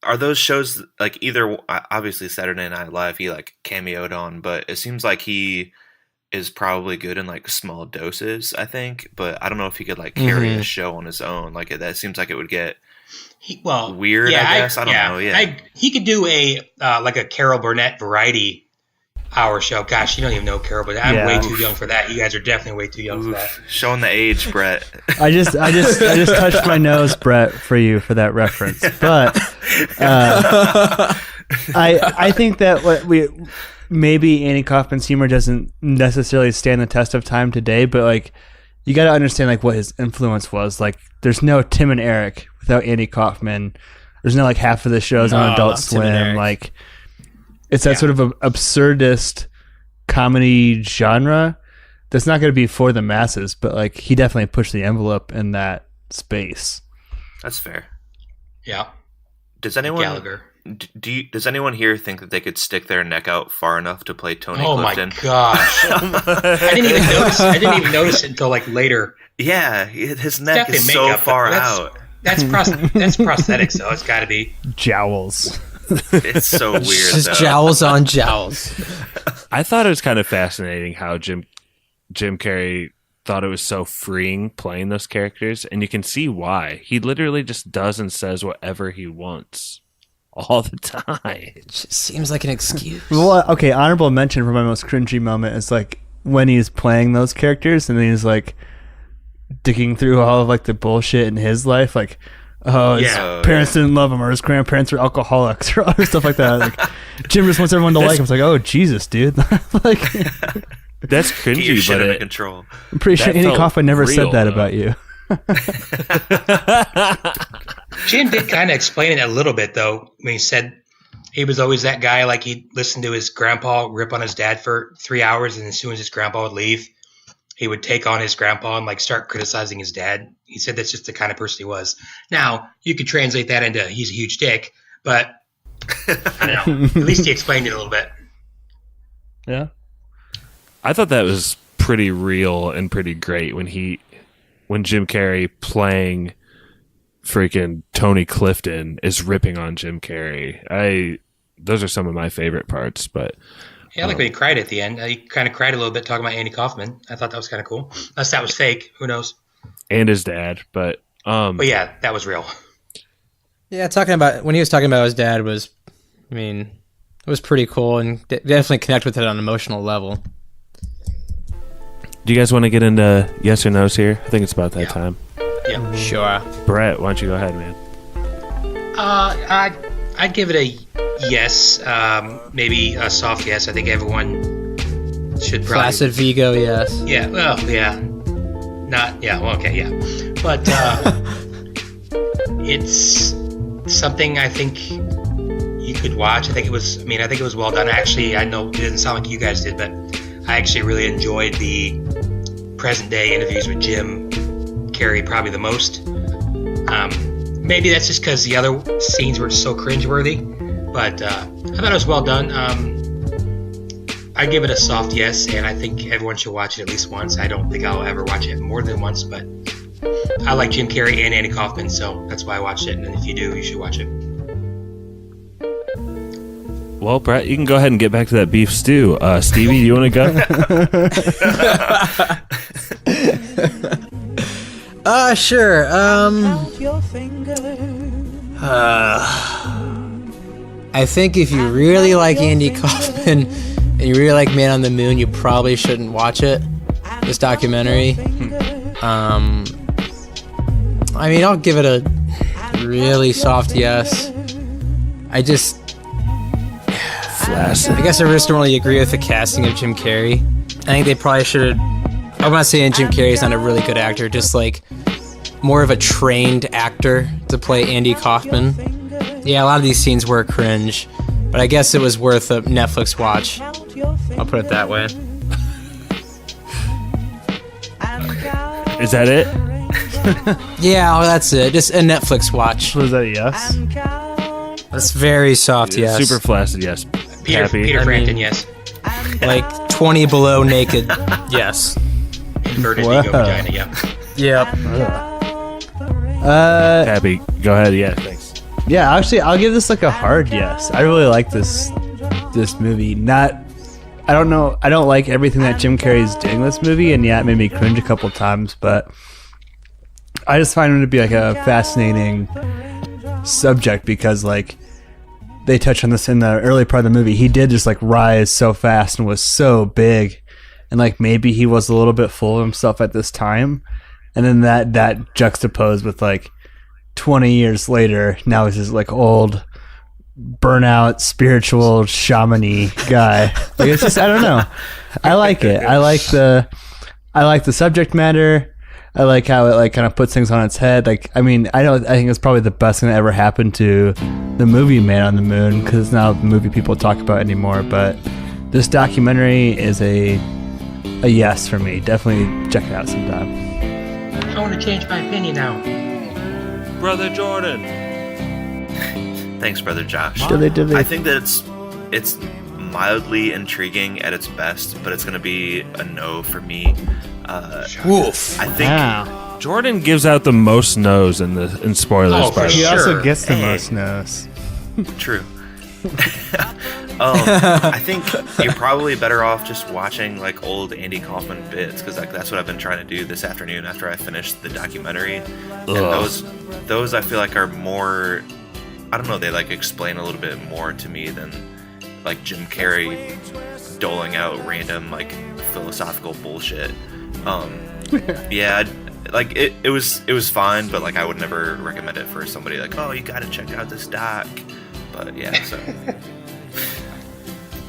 [SPEAKER 4] Are those shows like either obviously Saturday Night Live he like cameoed on, but it seems like he is probably good in like small doses, I think, but I don't know if he could like carry a show on his own. Like that seems like it would get weird.
[SPEAKER 3] Yeah,
[SPEAKER 4] I guess I don't know. Yeah,
[SPEAKER 3] he could do a like a Carol Burnett variety hour show. Gosh, you don't even know Carol Burnett. I'm way too young for that. You guys are definitely way too young for that.
[SPEAKER 4] Showing the age, Brett.
[SPEAKER 5] I just touched my nose, Brett, for you for that reference. But I think that maybe Andy Kaufman's humor doesn't necessarily stand the test of time today, but like you got to understand like what his influence was. Like there's no Tim and Eric without Andy Kaufman. There's no like half of the shows on Adult Swim. Like it's that sort of absurdist comedy genre that's not going to be for the masses, but like he definitely pushed the envelope in that space.
[SPEAKER 4] That's fair.
[SPEAKER 3] Yeah.
[SPEAKER 4] Does anyone
[SPEAKER 3] Gallagher.
[SPEAKER 4] Does anyone here think that they could stick their neck out far enough to play Tony
[SPEAKER 3] Oh
[SPEAKER 4] Clifton?
[SPEAKER 3] my gosh! I didn't even notice it until like later.
[SPEAKER 4] Yeah, his neck is
[SPEAKER 3] makeup,
[SPEAKER 4] so far out.
[SPEAKER 3] That's prosthetics, though. It's got to be
[SPEAKER 5] Jowls.
[SPEAKER 4] It's so weird.
[SPEAKER 6] Just
[SPEAKER 4] though.
[SPEAKER 6] jowls on jowls.
[SPEAKER 2] I thought it was kind of fascinating how Jim Carrey thought it was so freeing playing those characters, and you can see why. He literally just does and says whatever he wants all the time.
[SPEAKER 6] It just seems like an excuse.
[SPEAKER 5] Well, okay, honorable mention for my most cringy moment is like when he's playing those characters and then he's like digging through all of like the bullshit in his life, like his parents didn't love him or his grandparents were alcoholics or other stuff like that. Like Jim just wants everyone to like him. It's like, oh Jesus, dude. Like
[SPEAKER 2] that's cringy,
[SPEAKER 4] Get your shit
[SPEAKER 2] but
[SPEAKER 4] under control.
[SPEAKER 5] I'm pretty sure Andy Kaufman never said that about you.
[SPEAKER 3] Jim did kind of explain it a little bit, though, when he said he was always that guy, like he'd listen to his grandpa rip on his dad for 3 hours, and as soon as his grandpa would leave, he would take on his grandpa and like start criticizing his dad. He said that's just the kind of person he was. Now, you could translate that into he's a huge dick, but I don't know. At least he explained it a little bit.
[SPEAKER 5] Yeah.
[SPEAKER 2] I thought that was pretty real and pretty great when Jim Carrey playing freaking Tony Clifton is ripping on Jim Carrey. Those are some of my favorite parts, but
[SPEAKER 3] yeah, I like when he cried at the end. He kind of cried a little bit talking about Andy Kaufman. I thought that was kind of cool. Unless that was fake, who knows?
[SPEAKER 2] And his dad, but
[SPEAKER 3] yeah, that was real.
[SPEAKER 6] Yeah, when he was talking about his dad was, I mean, it was pretty cool and definitely connect with it on an emotional level.
[SPEAKER 2] Do you guys want to get into yes or no's here? I think it's about that time.
[SPEAKER 3] Yeah,
[SPEAKER 6] sure.
[SPEAKER 2] Brett, why don't you go ahead, man?
[SPEAKER 3] I'd give it a yes, maybe a soft yes. I think everyone should probably.
[SPEAKER 6] Placid Vigo, yes.
[SPEAKER 3] Yeah, well, yeah. Not, yeah, well, okay, yeah. But it's something I think you could watch. I think it was well done. Actually, I know it didn't sound like you guys did, but I actually really enjoyed the present day interviews with Jim Carrey probably the most. Maybe that's just because the other scenes were so cringeworthy, but I thought it was well done. I give it a soft yes, and I think everyone should watch it at least once. I don't think I'll ever watch it more than once, but I like Jim Carrey and Andy Kaufman, so that's why I watched it, and if you do, you should watch it.
[SPEAKER 2] Well, Brett, you can go ahead and get back to that beef stew. Stevie, do you want to
[SPEAKER 6] go? Sure. I think if you really like Andy Kaufman and you really like Man on the Moon, you probably shouldn't watch it. This documentary. I mean, I'll give it a really soft yes. I guess I just don't really agree with the casting of Jim Carrey. I think they probably should have. I'm not saying Jim Carrey's not a really good actor, just like more of a trained actor to play Andy Kaufman. Yeah, a lot of these scenes were cringe, but I guess it was worth a Netflix watch. I'll put it that way.
[SPEAKER 2] Is that it?
[SPEAKER 6] Yeah, well, that's it. Just a Netflix watch.
[SPEAKER 5] Was that a yes?
[SPEAKER 6] That's very soft, yes.
[SPEAKER 2] Super flaccid, yes.
[SPEAKER 3] Peter Frampton, yes.
[SPEAKER 6] Like 20 below naked, yes.
[SPEAKER 3] Inverted ego vagina, yeah.
[SPEAKER 6] Yep.
[SPEAKER 2] Happy, go ahead, yeah, thanks.
[SPEAKER 5] Yeah, actually, I'll give this like a hard yes. I really like this movie. I don't like everything that Jim Carrey's doing in this movie, and yeah, it made me cringe a couple times, but I just find him to be like a fascinating subject because like they touch on this in the early part of the movie. He did just like rise so fast and was so big, and like maybe he was a little bit full of himself at this time, and then that juxtaposed with like 20 years later, now he's this like old burnout, spiritual shaman-y guy. Like, it's just, I don't know. I like it. I like the subject matter. I like how it like kind of puts things on its head. Like, I mean, I think it's probably the best thing that ever happened to the movie Man on the Moon, because it's not a movie people talk about anymore. But this documentary is a yes for me. Definitely check it out sometime.
[SPEAKER 3] I want to change my opinion now.
[SPEAKER 2] Brother Jordan.
[SPEAKER 4] Thanks, Brother Josh.
[SPEAKER 5] Dilly.
[SPEAKER 4] I think that it's mildly intriguing at its best, but it's going to be a no for me.
[SPEAKER 6] Woof.
[SPEAKER 4] I think
[SPEAKER 5] Wow.
[SPEAKER 2] Jordan gives out the most no's in spoilers.
[SPEAKER 3] For
[SPEAKER 2] by the
[SPEAKER 5] He
[SPEAKER 2] way.
[SPEAKER 3] sure.
[SPEAKER 5] also gets the
[SPEAKER 4] Hey.
[SPEAKER 5] most no's.
[SPEAKER 4] True. I think you're probably better off just watching like old Andy Kaufman bits, because like that's what I've been trying to do this afternoon after I finished the documentary. And those I feel like are more, I don't know, they like explain a little bit more to me than like Jim Carrey doling out random like philosophical bullshit. Yeah, like it was fine, but like I would never recommend it for somebody like, oh, you gotta check out this doc. But yeah, so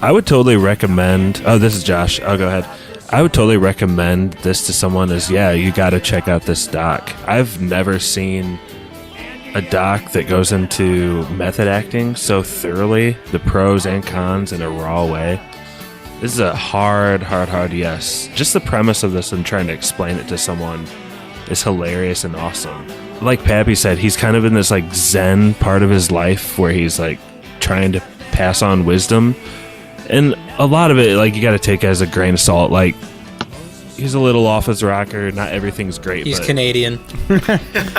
[SPEAKER 2] I would totally recommend. Oh, this is Josh. I'll go ahead. I would totally recommend this to someone as, yeah, you got to check out this doc. I've never seen a doc that goes into method acting so thoroughly, the pros and cons in a raw way. This is a hard yes. Just the premise of this and trying to explain it to someone is hilarious and awesome. Like Pappy said, he's kind of in this like Zen part of his life where he's like trying to pass on wisdom. And a lot of it, like, you got to take as a grain of salt. Like, he's a little off his rocker. Not everything's great.
[SPEAKER 6] He's
[SPEAKER 2] but
[SPEAKER 6] Canadian.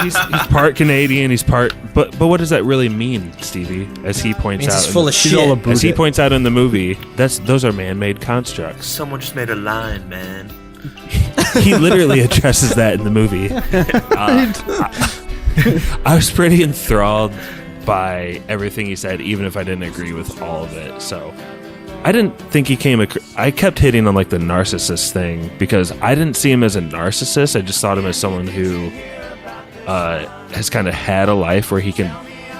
[SPEAKER 2] he's part Canadian. He's part. But what does that really mean, Stevie? As he points
[SPEAKER 6] Means
[SPEAKER 2] out,
[SPEAKER 6] he's full of
[SPEAKER 5] She's all
[SPEAKER 6] shit.
[SPEAKER 5] about
[SPEAKER 2] as he
[SPEAKER 5] it.
[SPEAKER 2] points out in the movie, those are man-made constructs.
[SPEAKER 4] someone just made a line, man.
[SPEAKER 2] He literally addresses that in the movie. I was pretty enthralled by everything he said, even if I didn't agree with all of it. So I didn't think he I kept hitting on like the narcissist thing because I didn't see him as a narcissist. I just thought him as someone who has kind of had a life where he can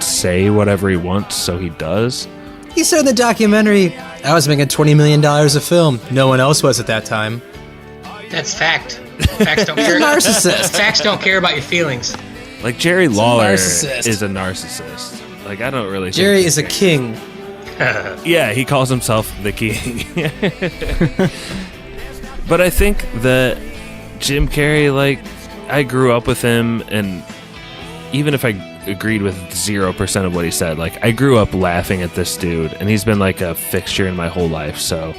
[SPEAKER 2] say whatever he wants, so he does.
[SPEAKER 6] He said in the documentary, I was making $20 million a film. No one else was at that time.
[SPEAKER 3] That's fact. Facts don't care.
[SPEAKER 6] Narcissist.
[SPEAKER 3] Facts don't care about your feelings.
[SPEAKER 2] Like Jerry Lawler
[SPEAKER 6] narcissist.
[SPEAKER 2] is a narcissist. Like I don't really.
[SPEAKER 6] Jerry
[SPEAKER 2] think
[SPEAKER 6] is a king.
[SPEAKER 2] Yeah, he calls himself the king. But I think that Jim Carrey, like, I grew up with him, and even if I agreed with 0% of what he said, like, I grew up laughing at this dude, and he's been like a fixture in my whole life. So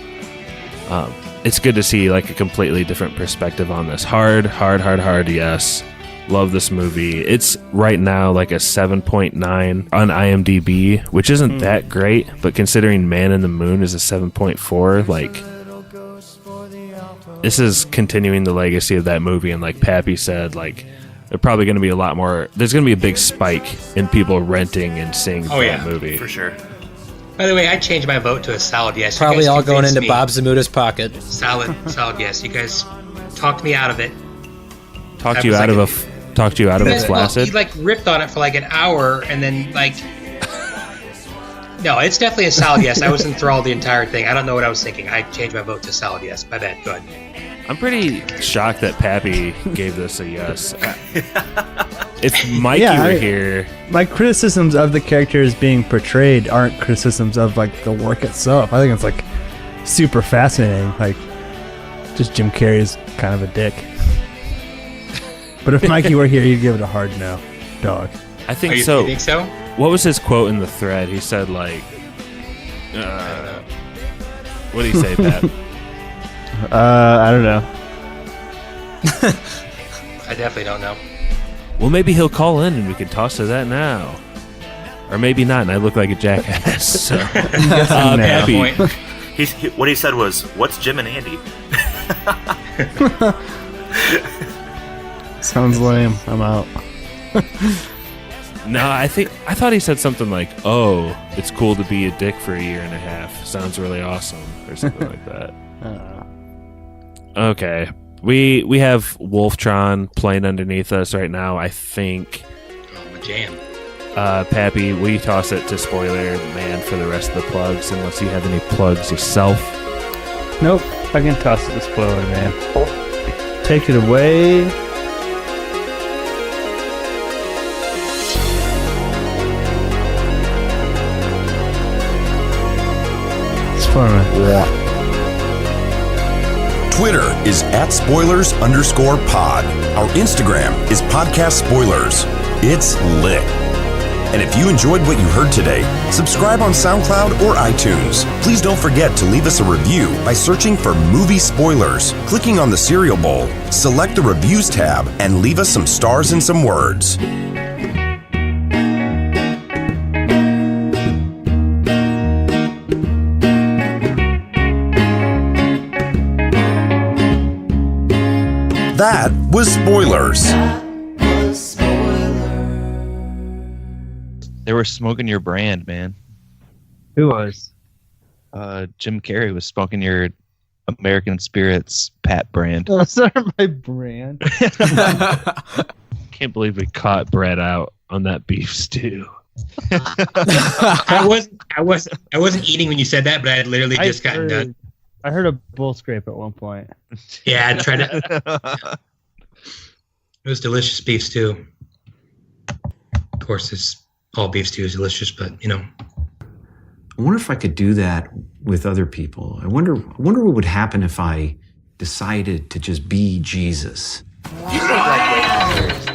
[SPEAKER 2] it's good to see like a completely different perspective on this. Hard, yes. Love this movie. It's right now like a 7.9 on IMDb, which isn't that great, but considering Man in the Moon is a 7.4, like, this is continuing the legacy of that movie. And like Pappy said, like, there's probably going to be a lot more. There's going to be a big spike in people renting and seeing that movie.
[SPEAKER 4] For sure.
[SPEAKER 3] By the way, I changed my vote to a solid yes. You
[SPEAKER 6] Probably
[SPEAKER 3] guys
[SPEAKER 6] all going
[SPEAKER 3] convinced
[SPEAKER 6] into
[SPEAKER 3] me.
[SPEAKER 6] Bob Zamuta's pocket.
[SPEAKER 3] Solid yes. You guys talked me out of it.
[SPEAKER 2] Talked you out of its flaccid.
[SPEAKER 3] He like ripped on it for like an hour, and then like, no, it's definitely a solid yes. I was enthralled the entire thing. I don't know what I was thinking. I changed my vote to solid yes. By that, good.
[SPEAKER 2] I'm pretty shocked that Pappy gave this a yes. If Mikey were here,
[SPEAKER 5] My criticisms of the characters being portrayed aren't criticisms of like the work itself. I think it's like super fascinating. Like, just Jim Carrey is kind of a dick. But if Mikey were here, he'd give it a hard no, dog.
[SPEAKER 2] I think
[SPEAKER 3] You
[SPEAKER 2] so.
[SPEAKER 3] think so?
[SPEAKER 2] What was his quote in the thread? He said like, what did he say, Pat?
[SPEAKER 5] I don't know.
[SPEAKER 3] I definitely don't know.
[SPEAKER 2] Well, maybe he'll call in and we can toss to that now. Or maybe not, and I look like a jackass. So. Pappy.
[SPEAKER 3] Point.
[SPEAKER 4] What he said was, "What's Jim and Andy?"
[SPEAKER 5] Sounds lame. I'm out.
[SPEAKER 2] No, I thought he said something like, "Oh, it's cool to be a dick for a year and a half. Sounds really awesome," or something like that. Okay, we have Wolftron playing underneath us right now. I think.
[SPEAKER 3] Oh, my jam.
[SPEAKER 2] Pappy, will you toss it to Spoiler Man for the rest of the plugs, unless you have any plugs yourself?
[SPEAKER 5] Nope, I can toss it to Spoiler Man. Take it away. Spoiler Man.
[SPEAKER 11] Twitter is @spoilers_pod. Our Instagram is podcast spoilers. It's lit. And if you enjoyed what you heard today, subscribe on SoundCloud or iTunes. Please don't forget to leave us a review by searching for Movie Spoilers, clicking on the cereal bowl, select the Reviews tab, and leave us some stars and some words. That was Spoilers.
[SPEAKER 12] They were smoking your brand, man.
[SPEAKER 5] Who was?
[SPEAKER 12] Jim Carrey was smoking your American Spirits Pat brand.
[SPEAKER 5] That's not my brand.
[SPEAKER 2] Can't believe we caught Brett out on that beef stew.
[SPEAKER 3] I wasn't eating when you said that, but I had literally just gotten done.
[SPEAKER 5] I heard a bull scrape at one point.
[SPEAKER 3] Yeah, I tried it. It was delicious beef stew. Of course, all beef stew is delicious, but
[SPEAKER 7] I wonder if I could do that with other people. I wonder what would happen if I decided to just be Jesus.
[SPEAKER 9] You take life way too seriously.